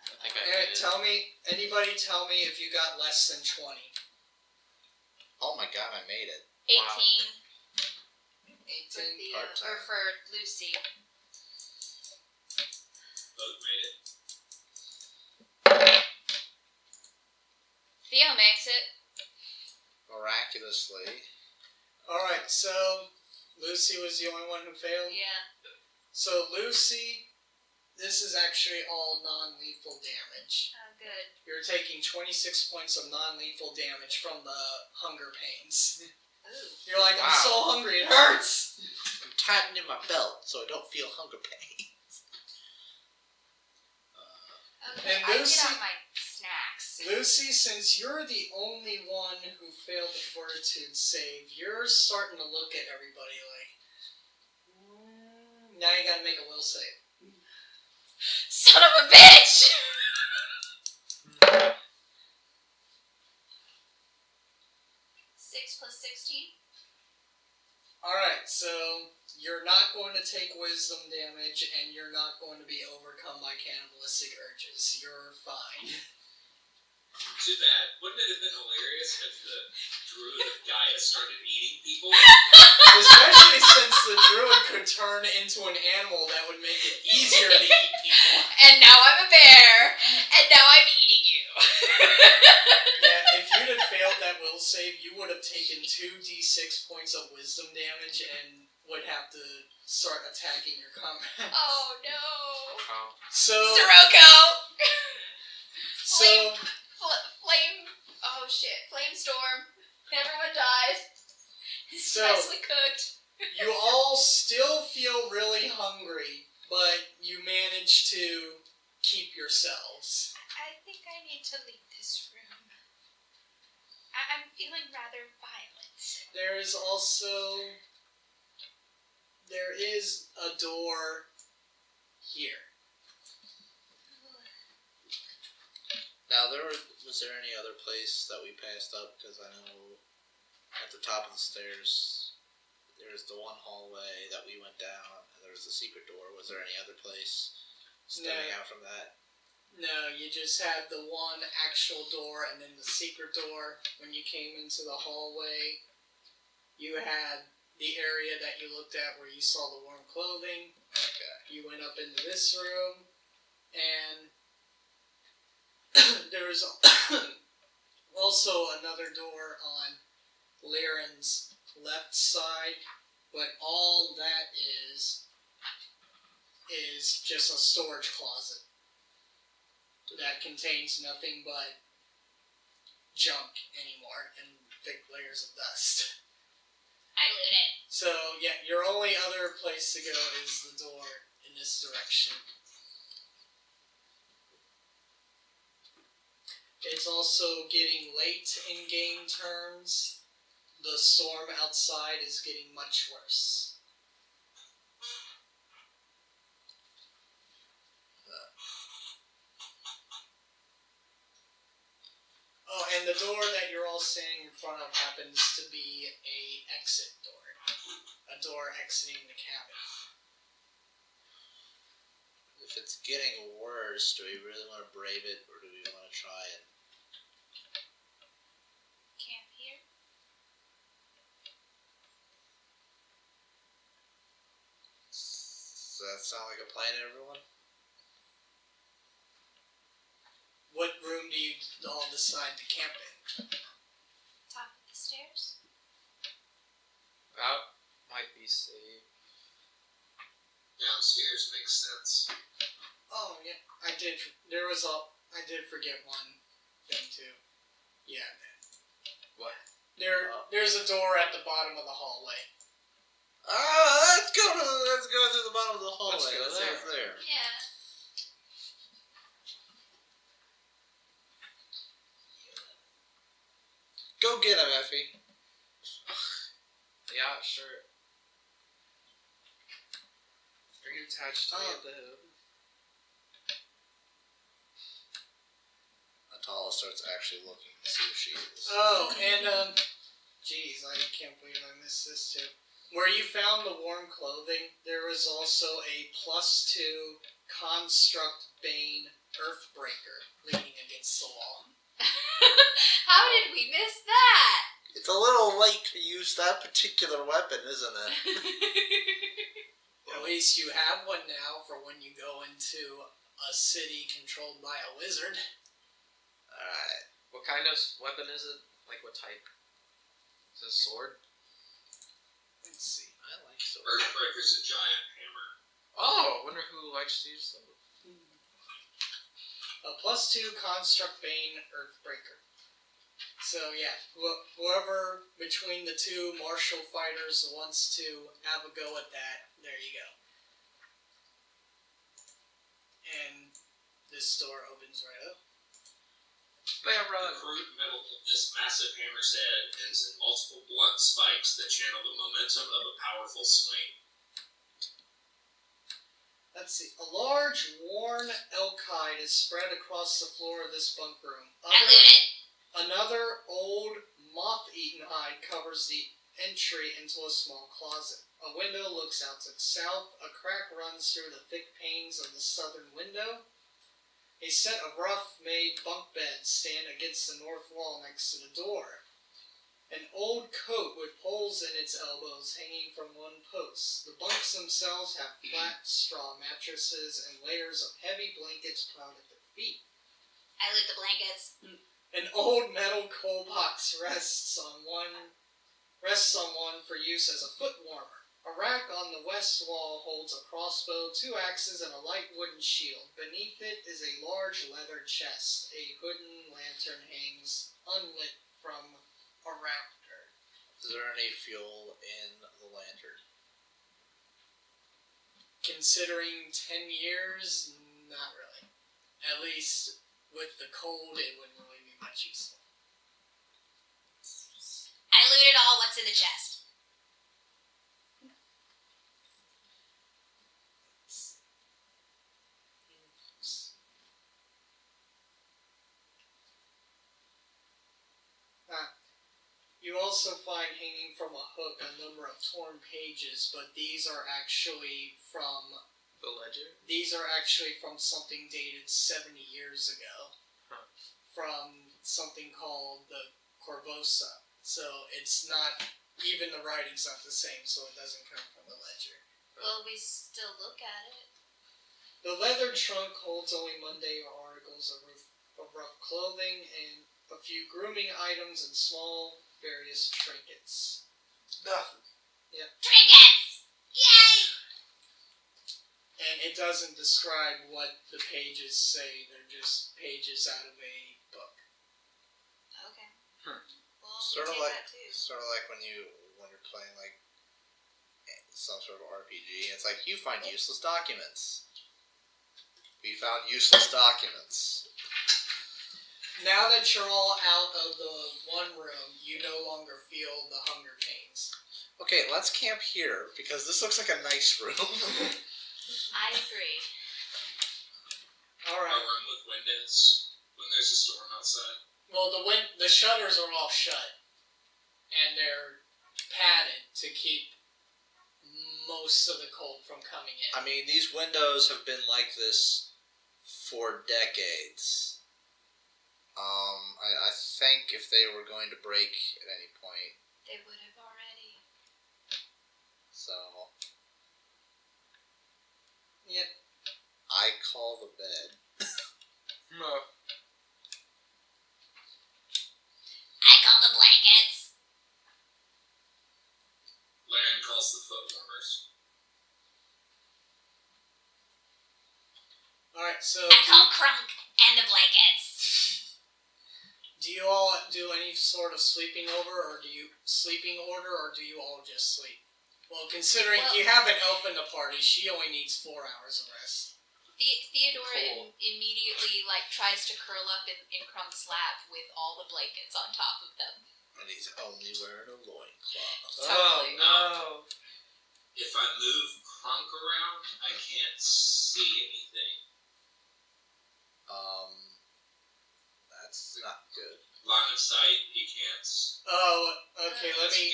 I think I made it. Anybody tell me if you got less than 20. Oh my god, I made it. 18 for 18. the Part-time. or for Lucy. Both made it. Theo makes it. Miraculously. Alright, so Lucy was the only one who failed? Yeah. So Lucy, this is actually all non-lethal damage. Oh, good. You're taking 26 points of non-lethal damage from the hunger pains. Ooh. You're like, I'm Wow. so hungry, it hurts! I'm tightening my belt so I don't feel hunger pains. Okay, And I Lucy- get out my snacks. Lucy, since you're the only one who failed the fortitude save, you're starting to look at everybody like, now you gotta make a will save. Son of a bitch! 6 plus 16? Alright, so you're not going to take wisdom damage, and you're not going to be overcome by cannibalistic urges. You're fine. Too bad. Wouldn't it have been hilarious if the druid of Gaia started eating people? Especially since the druid could turn into an animal that would make it easier to eat people. And now I'm a bear, and now I'm eating you. Yeah, if you'd have failed that will save, you would have taken 2d6 points of wisdom damage and would have to start attacking your comrades. Oh no. Oh. So, Sirocco! so Flame. Oh shit. Flame storm. Everyone dies. It's So- nicely cooked. you all still feel really hungry, but you manage to keep yourselves. I think I need to leave this room. I'm feeling rather violent. There is a door here. Now, was there any other place that we passed up? Because I know at the top of the stairs, there's the one hallway that we went down, and there was the secret door. Was there any other place stemming No. out from that? No, you just had the one actual door and then the secret door. When you came into the hallway, you had the area that you looked at where you saw the warm clothing. Okay. You went up into this room, and there was also another door on Lyran's left side, but all that is just a storage closet that contains nothing but junk anymore and thick layers of dust. I loot it. So, yeah, your only other place to go is the door in this direction. It's also getting late in game terms. The storm outside is getting much worse. Oh, and the door that you're all standing in front of happens to be a exit door. A door exiting the cabin. If it's getting worse, do we really want to brave it, or do we want to try it? Camp here. Does that sound like a plan to everyone? What room do you all decide to camp in? Top of the stairs. That might be safe. Downstairs makes sense. Oh yeah, I did forget one thing too. Yeah, man. What? There's a door at the bottom of the hallway. Let's go through the bottom of the hallway. Let's go Let's see what's there. Yeah. Go get him, Effie. Yeah, sure. Are you attached to me at the hip? Atala starts actually looking to see if she is. Oh, and jeez, I can't believe I missed this too. Where you found the warm clothing, there was also a +2 construct bane earthbreaker leaning against the wall. How did we miss that? It's a little late to use that particular weapon, isn't it? At least you have one now for when you go into a city controlled by a wizard. Alright. What kind of weapon is it? Like what type? Is it a sword? Let's see. I like sword. Earthbreaker's a giant hammer. Oh, I wonder who likes to use them. A +2 Construct Bane Earthbreaker. So yeah, whoever between the two martial fighters wants to have a go at that, there you go. And this door opens right up. They The run. crude metal of this massive hammer's head ends in multiple blunt spikes that channel the momentum of a powerful swing. Let's see. A large, worn elk hide is spread across the floor of this bunk room. I loot it. Another old, moth-eaten hide covers the entry into a small closet. A window looks out to the south. A crack runs through the thick panes of the southern window. A set of rough-made bunk beds stand against the north wall next to the door. An old coat with holes in its elbows hanging from one post. The bunks themselves have flat straw mattresses and layers of heavy blankets piled at their feet. I loot the blankets. An old metal coal box rests on one for use as a foot warmer. A rack on the west wall holds a crossbow, 2 axes, and a light wooden shield. Beneath it is a large leather chest. A wooden lantern hangs unlit from a rafter. Is there any fuel in the lantern? Considering 10 years, not really. At least with the cold, it wouldn't really be much useful. I looted all what's in the chest. You also find hanging from a hook a number of torn pages, but these are actually from The ledger? something dated 70 years ago. Huh. From something called the Corvosa. So it's not, even the writing's not the same, so it doesn't come from the ledger. Will we still look at it? The leather trunk holds only mundane articles of rough clothing and a few grooming items and small various trinkets. Nothing. Trinkets! Yay! And it doesn't describe what the pages say, they're just pages out of a book. Okay. Hmm. Well, Sort we of take like, that too. sort of like when you're playing like some sort of RPG. It's like you find useless documents. We found useless documents. Now that you're all out of the one room, you no longer feel the hunger pains. Okay, let's camp here because this looks like a nice room. I agree. A Alright. room with windows when there's a storm outside. Well, the shutters are all shut. And they're padded to keep most of the cold from coming in. I mean, these windows have been like this for decades. I think if they were going to break at any point, They would have already. so Yep. I call the bed. No. I call the blankets. Laren calls the foot warmers. Alright, so I call Crunk and the blankets. do you all do any sort of sleeping order, or do you all just sleep? Well, considering Well- you have an elf in the party, she only needs 4 hours of rest. Theodora Cool. immediately tries to curl up in Crunk's lap with all the blankets on top of them. And he's only wearing a loincloth. Totally. Oh, no. If I move Crunk around, I can't see anything. That's not good. Line of sight, he can't. Oh, okay, let That's me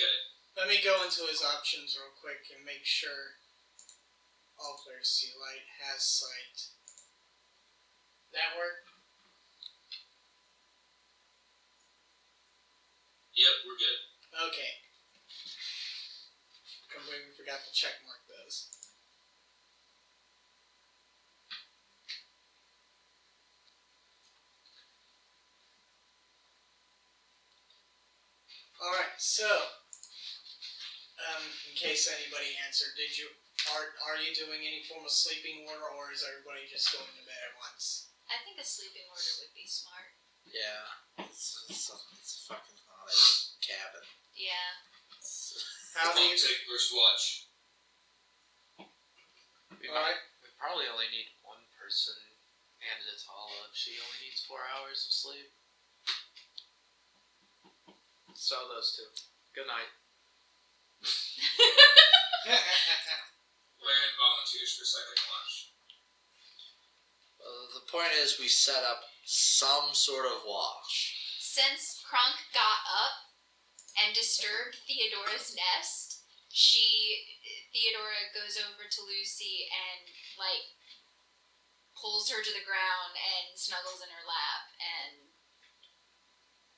good. go into his options real quick and make sure all players see light, has sight. That work? Yep, we're good. Okay. Completely forgot to check mark those. Alright, so in case anybody answered, are you doing any form of sleeping order, or is everybody just going to bed at once? I think a sleeping order would be smart. Yeah. It's a fucking haunted cabin. Yeah. How do you? I'll take first watch. We Alright. we probably only need one person and Atala if she only needs 4 hours of sleep. So those two. Good night. Laren volunteers for second watch. The point is, we set up some sort of watch. Since Krunk got up and disturbed Theodora's nest, Theodora goes over to Lucy and, like, pulls her to the ground and snuggles in her lap and,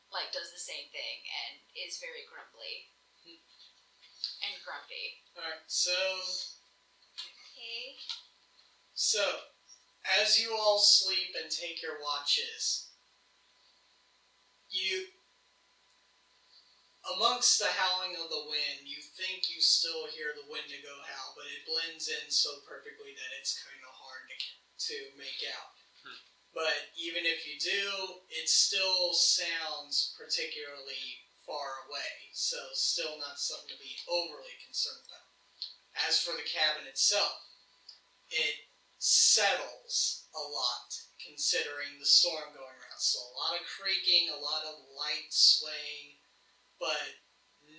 like, does the same thing and is very grumbly. And grumpy. Alright, so Okay. as you all sleep and take your watches, amongst the howling of the wind, you think you still hear the Wendigo howl, but it blends in so perfectly that it's kind of hard to make out. But even if you do, it still sounds particularly far away, so still not something to be overly concerned about. As for the cabin itself, it settles a lot considering the storm going around. So a lot of creaking, a lot of light swaying, but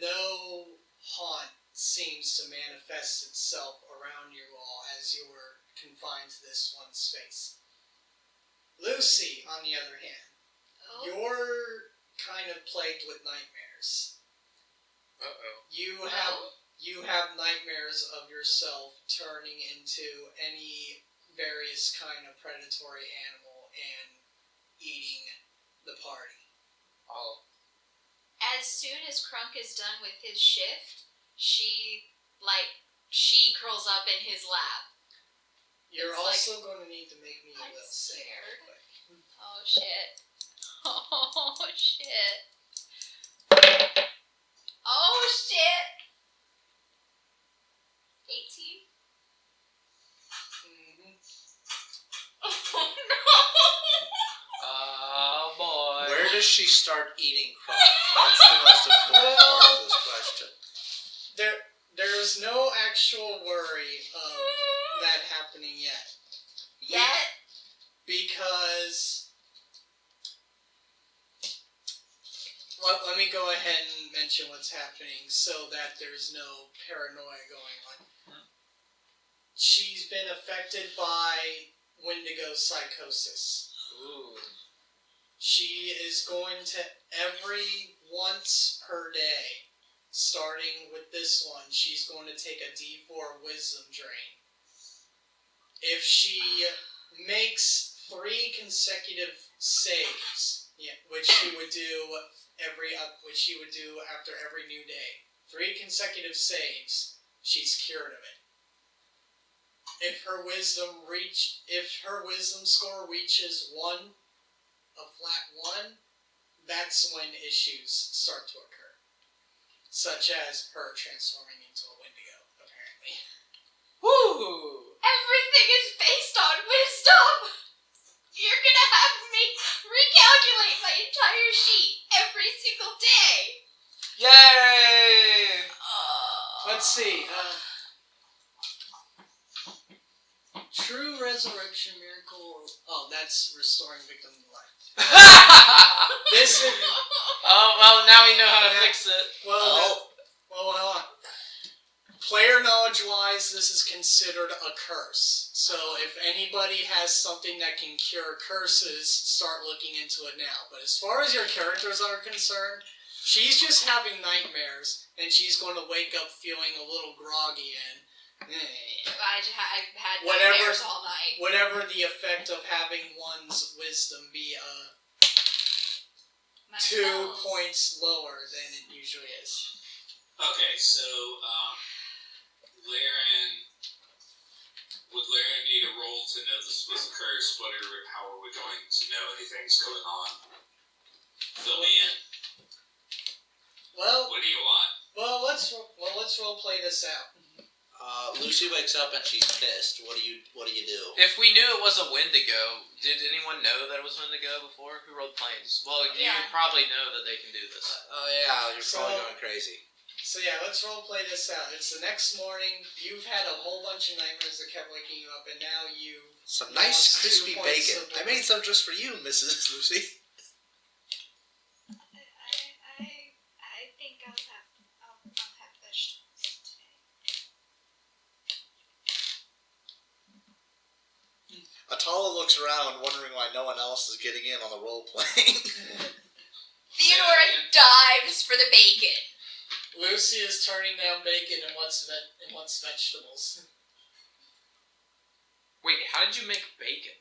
no haunt seems to manifest itself around you all as you were confined to this one space. Lucy, on the other hand, Oh. you're kind of plagued with nightmares. Uh-oh. You have nightmares of yourself turning into any various kind of predatory animal and eating the party. Oh. As soon as Krunk is done with his shift, she curls up in his lap. You're It's also going to need to make me a I'm will save. scared. Oh shit. Oh shit. Oh shit. 18. Mm-hmm. Oh Oh boy. Where does she start eating crumb? That's the most important part of this question. There's no actual worry of that happening yet. Yet? Because let me go ahead and mention what's happening so that there's no paranoia going on. She's been affected by Wendigo psychosis. Ooh. She is going to every once per day, starting with this one, she's going to take a D4 wisdom drain. If she makes 3 consecutive saves, which she would do after every new day, 3 consecutive saves, she's cured of it. If her wisdom score reaches 1, a flat 1, that's when issues start to occur, such as her transforming into a Wendigo, apparently. Woo! Everything is based on wisdom! You're gonna have me recalculate my entire sheet every single day! Yay! Let's see. True resurrection miracle. Oh, that's restoring victim to life. This is Oh, well, now we know how to fix it. well, hold on. Player knowledge-wise, this is considered a curse. So if anybody has something that can cure curses, start looking into it now. But as far as your characters are concerned, she's just having nightmares, and she's going to wake up feeling a little groggy and I've had Whatever- nightmares all night. whatever the effect of having one's wisdom be. My 2 spells. points lower than it usually is. Okay, so would Laren need a roll to know this was occurs? How are we going to know anything's going on? Fill me in. Well, What do you want? let's role play this out. Lucy wakes up and she's pissed. What do you do? If we knew it was a Wendigo, did anyone know that it was Wendigo before? Who rolled planes? Well, you Yeah. probably know that they can do this. Oh yeah, you're probably So- going crazy. So yeah, let's role play this out. It's the next morning. You've had a whole bunch of nightmares that kept waking you up, and now you. Some Lost nice 2 crispy points bacon. of I made some just for you, Mrs. Lucy. I think I'll have vegetables today. Atala looks around, wondering why no one else is getting in on the role playing. Theodora dives for the bacon. Lucy is turning down bacon and wants vegetables. Wait, how did you make bacon?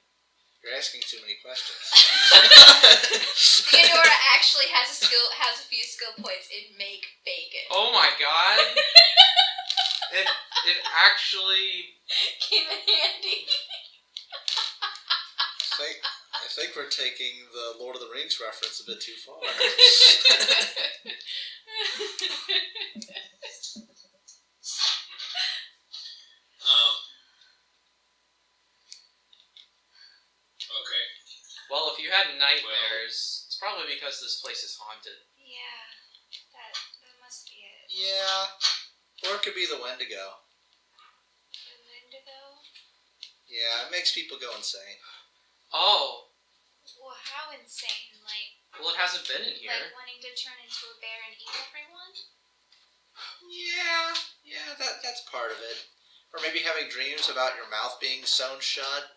You're asking too many questions. Theodora actually has a few skill points in make bacon. Oh my god! it actually. Came in handy. I think we're taking the Lord of the Rings reference a bit too far. Okay. Well, if you had nightmares, it's probably because this place is haunted. Yeah, that must be it. Yeah. Or it could be the Wendigo. The Wendigo? Yeah, it makes people go insane. Oh, Well, how insane? well, it hasn't been in here. Like wanting to turn into a bear and eat everyone? Yeah, that's part of it. Or maybe having dreams about your mouth being sewn shut,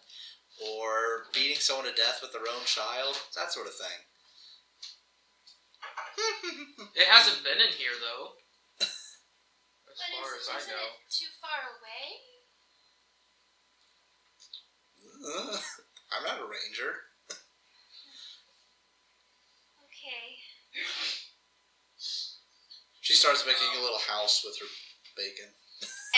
or beating someone to death with their own child, that sort of thing. It hasn't been in here, though. As But far as I isn't know. it too far away? I'm not a ranger. Okay. She starts making a little house with her bacon.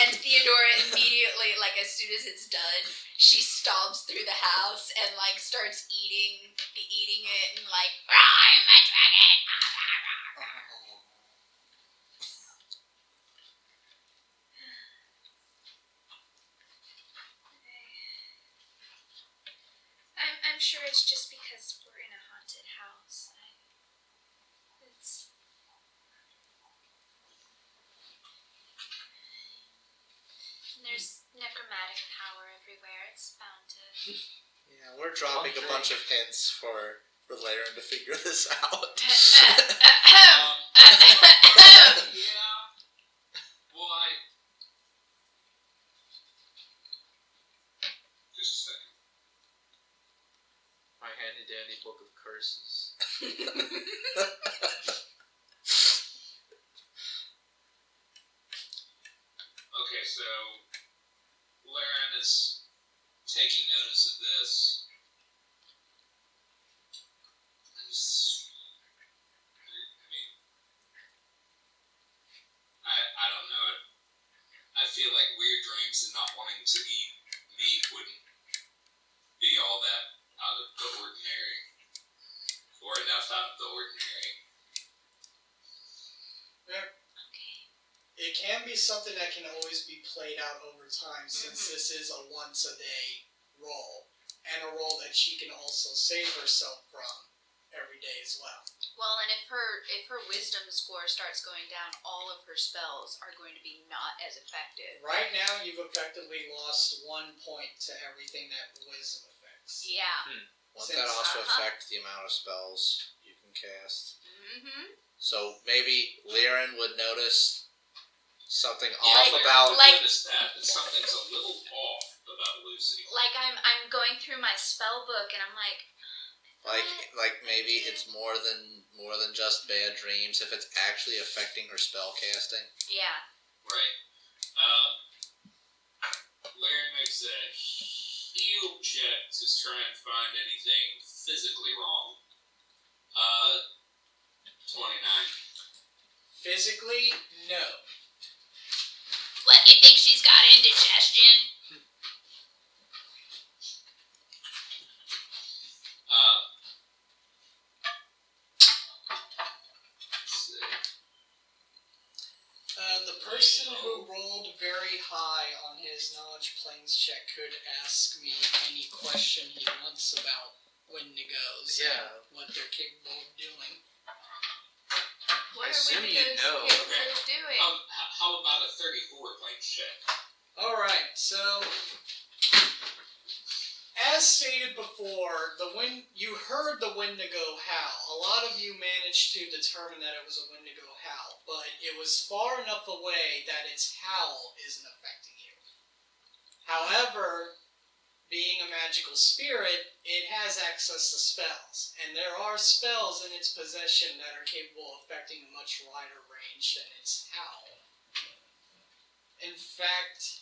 And Theodora immediately, like as soon as it's done, she stomps through the house and like starts eating it and like, I'm a dragon! I'm sure it's just because we're in a haunted house. There's necromantic power everywhere. It's bound to. Yeah, we're dropping a bunch of hints for Laren to figure this out. Yeah. Well, just a second. My handy dandy book of curses. Okay, so Laren is taking notice of this. And I don't know. I feel like weird dreams and not wanting to eat meat wouldn't be all that out of the ordinary. Or enough out of the ordinary. It can be something that can always be played out over time, since this is a once-a-day role, and a role that she can also save herself from every day as well. Well, and if her wisdom score starts going down, all of her spells are going to be not as effective. Right now, you've effectively lost 1 point to everything that wisdom affects. Yeah. Won't that also affect the amount of spells you can cast? Mm-hmm. So maybe Laren would notice something Yeah, off Laren about... like- noticed that something's a little off about Lucy. Like I'm going through my spell book and I'm like, Like maybe it's more than just bad dreams if it's actually affecting her spell casting. yeah. Right. Laren makes a heal check to try and find anything physically wrong. 29. Physically, no. What, you think she's got indigestion? Let's see. The person who rolled very high on his knowledge planes check could ask me any question he wants about Wendigos Yeah. and what they're capable of doing. What I are assume we you know. doing? How about a 34 planes check? Alright, so as stated before, you heard the Wendigo howl. A lot of you managed to determine that it was a Wendigo howl, but it was far enough away that its howl isn't affecting you. However, being a magical spirit, it has access to spells, and there are spells in its possession that are capable of affecting a much wider range than its howl. In fact,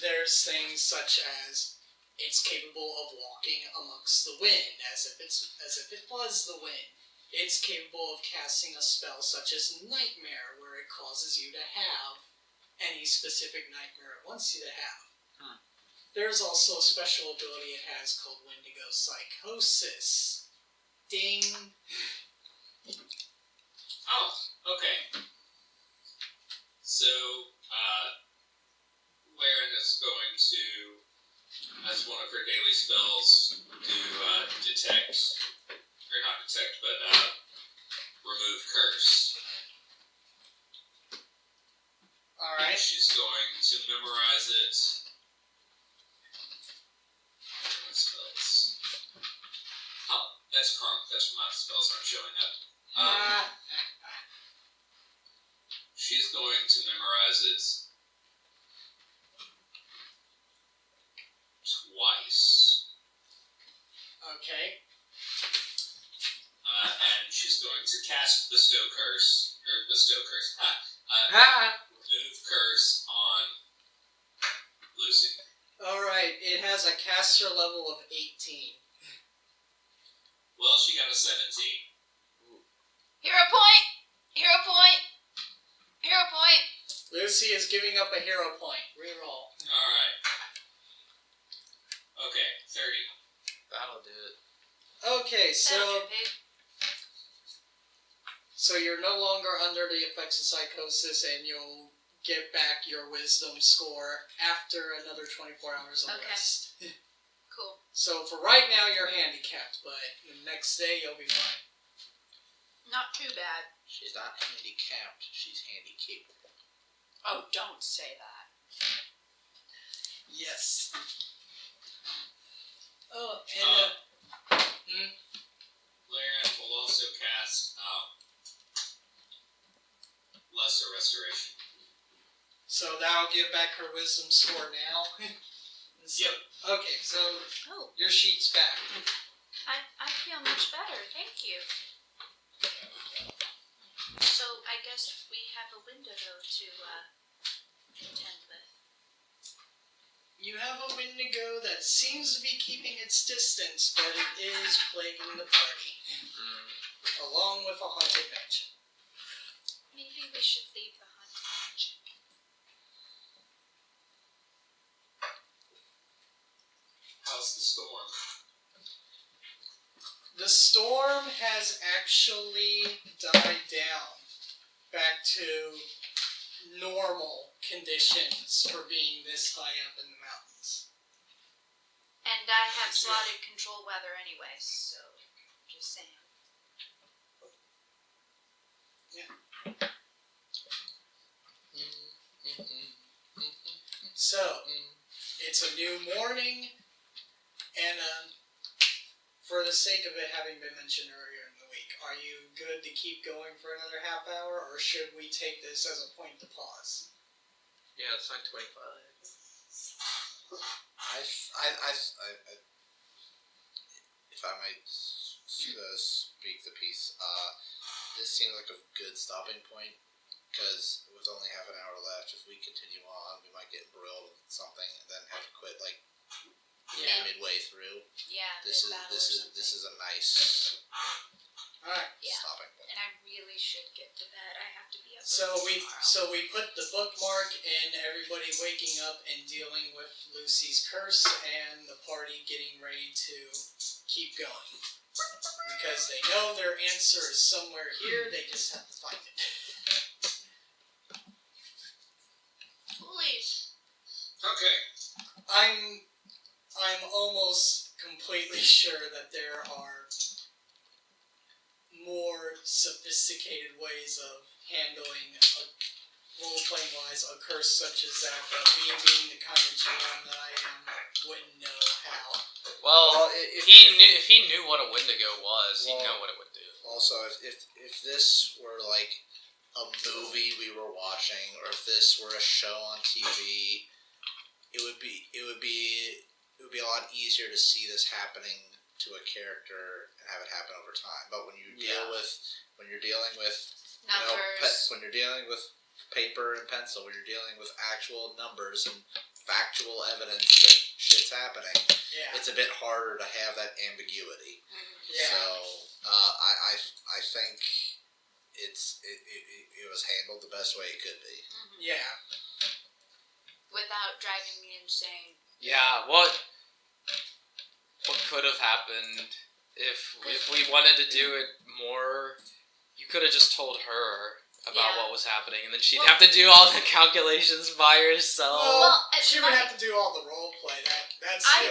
there's things such as it's capable of walking amongst the wind, as if it was the wind. It's capable of casting a spell such as Nightmare, where it causes you to have any specific nightmare it wants you to have. There's also a special ability it has called Wendigo Psychosis. Ding! Oh, okay. So, Laren is going to, as one of her daily spells, do detect, or not detect, but remove curse. Alright. She's going to memorize it. Spells. Oh, that's wrong. That's why my spells aren't showing up. She's going to memorize it twice. Okay. And she's going to cast Bestow Curse. Remove Curse on Lucy. Alright, it has a caster level of 18. Well, she got a 17. Hero point! Hero point! Hero point! Lucy is giving up a hero point. Reroll. Alright. Okay, 30. That'll do it. Okay, That'll do, pig. so you're no longer under the effects of psychosis, and you'll get back your wisdom score after another 24 hours of Okay. rest. Cool. So for right now, you're handicapped, but the next day you'll be fine. Not too bad. She's not handicapped, she's handy capable. Oh, don't say that. Yes. Oh, and Laren will also cast Lesser Restoration. so that'll give back her wisdom score now. Yep. Okay, so Oh, your sheet's back. I feel much better. Thank you. So I guess we have a window though to contend with. You have a Wendigo that seems to be keeping its distance, but it is plaguing the party, along with a haunted mansion. Maybe we should leave the haunted mansion. How's the storm? The storm has actually died down back to normal conditions for being this high up in the mountains. And I have slotted control weather anyway, so just saying. So, it's a new morning, and for the sake of it having been mentioned earlier in the week, are you good to keep going for another half hour, or should we take this as a point to pause? Yeah, it's 9:25. If I might speak the piece, this seems like a good stopping point, because with only half an hour left, if we continue on, we might get embroiled in something and then have to quit like Yeah. midway through. Yeah, This mid-battle or is something. a nice Alright. Yeah. stopping. And I really should get to bed. I have to be up So early tomorrow. we put the bookmark in everybody waking up and dealing with Lucy's curse and the party getting ready to keep going. Because they know their answer is somewhere here, they just have to find it. Please. Okay. I'm almost completely sure that there are more sophisticated ways of handling role-playing wise a curse such as that, but me being the kind of GM that I am wouldn't know how. Well, if if he knew what a Wendigo was, he'd know what it would do. Also, if this were like a movie we were watching, or if this were a show on TV, it would be a lot easier to see this happening to a character and have it happen over time. But when you when you're dealing with Numbers. when you're dealing with paper and pencil, when you're dealing with actual numbers and factual evidence that shit's happening, Yeah. it's a bit harder to have that ambiguity. Yeah. So I think it was handled the best way it could be. Yeah. Without driving me insane. Yeah, what could have happened if we wanted to do it more? You could have just told her about what was happening, and then she'd have to do all the calculations by herself. Well, she would have to do all the role play. That's I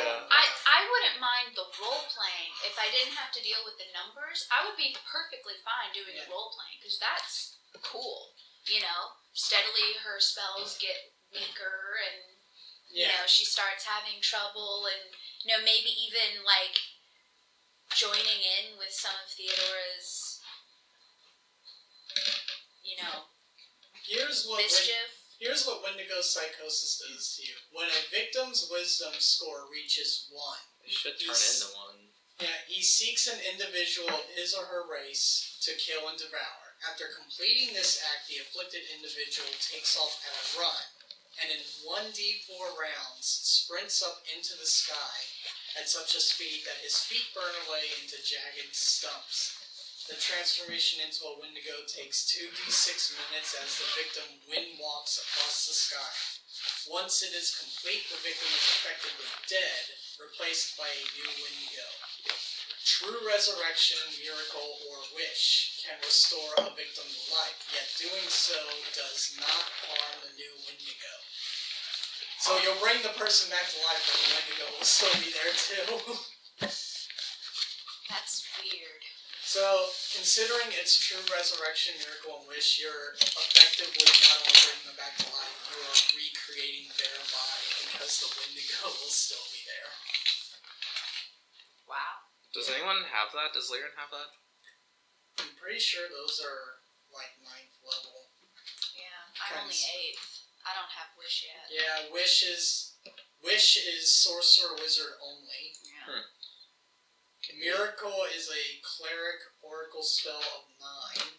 wouldn't mind the role playing if I didn't have to deal with the numbers. I would be perfectly fine doing the role playing because that's cool. You know, steadily her spells get weaker, and you know she starts having trouble, and you know maybe even like joining in with some of Theodora's, you know, mischief. Here's what Wendigo psychosis does to you. When a victim's wisdom score reaches 1, It should turn into one. yeah, he seeks an individual of his or her race to kill and devour. After completing this act, the afflicted individual takes off at a run, and in 1d4 rounds sprints up into the sky at such a speed that his feet burn away into jagged stumps. The transformation into a Wendigo takes 2d6 minutes as the victim wind walks across the sky. Once it is complete, the victim is effectively dead, replaced by a new Wendigo. True resurrection, miracle, or wish can restore a victim to life, yet doing so does not harm the new Wendigo. So you'll bring the person back to life, but the Wendigo will still be there too. That's weird. So, considering it's true resurrection, miracle, and wish, you're effectively not only bringing them back to life, you are recreating their body because the Wendigo will still be there. Wow. Does anyone have that? Does Lyran have that? I'm pretty sure those are like 9th level. Yeah, I'm only 8th. I don't have wish yet. Yeah, wish is sorcerer wizard only. Yeah. Miracle is a cleric oracle spell of 9.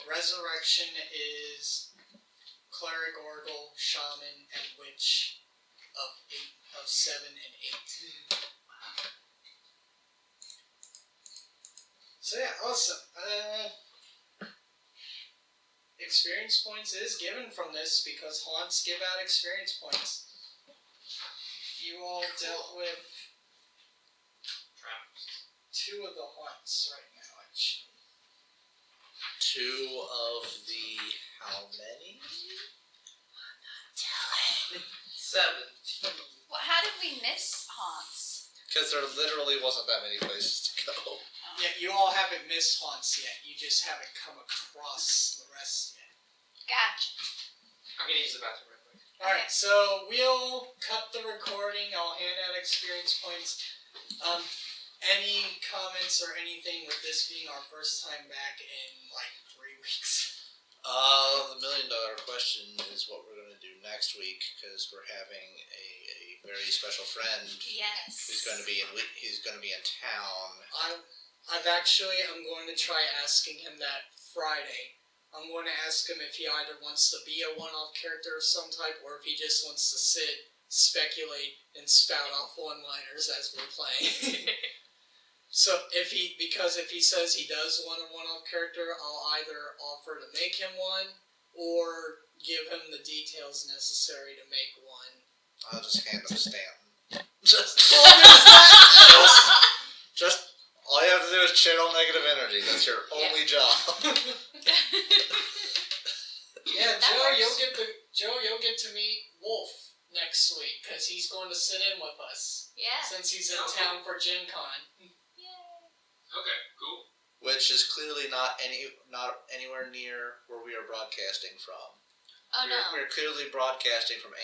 Resurrection is cleric, oracle, shaman, and witch of 7 and 8. So yeah, awesome. Experience points is given from this because haunts give out experience points. You all dealt with 2 of the haunts right now, actually. 2 of the how many? 17. Well, how did we miss haunts? Because there literally wasn't that many places to go. Yeah, you all haven't missed haunts yet. You just haven't come across the rest yet. Gotcha. I'm gonna use the bathroom real quick. Alright, so we'll cut the recording. I'll hand out experience points. Any comments or anything with this being our first time back in like 3 weeks? The $1 million question is what we're going to do next week because we're having a very special friend. Yes. Who's going to be in town. I'm going to try asking him that Friday. I'm going to ask him if he either wants to be a one-off character of some type or if he just wants to sit, speculate, and spout off one-liners as we're playing. So if he says he does want a one-off character, I'll either offer to make him one or give him the details necessary to make one. I'll just hand him Stanton. Just all you have to do is channel negative energy. That's your only job. Yeah, That Joe, works. you'll get to meet Wolf next week because he's going to sit in with us Yeah. since he's in town for Gen Con. Yay. Okay, cool. Which is clearly not anywhere near where we are broadcasting from. Oh no. We're clearly broadcasting from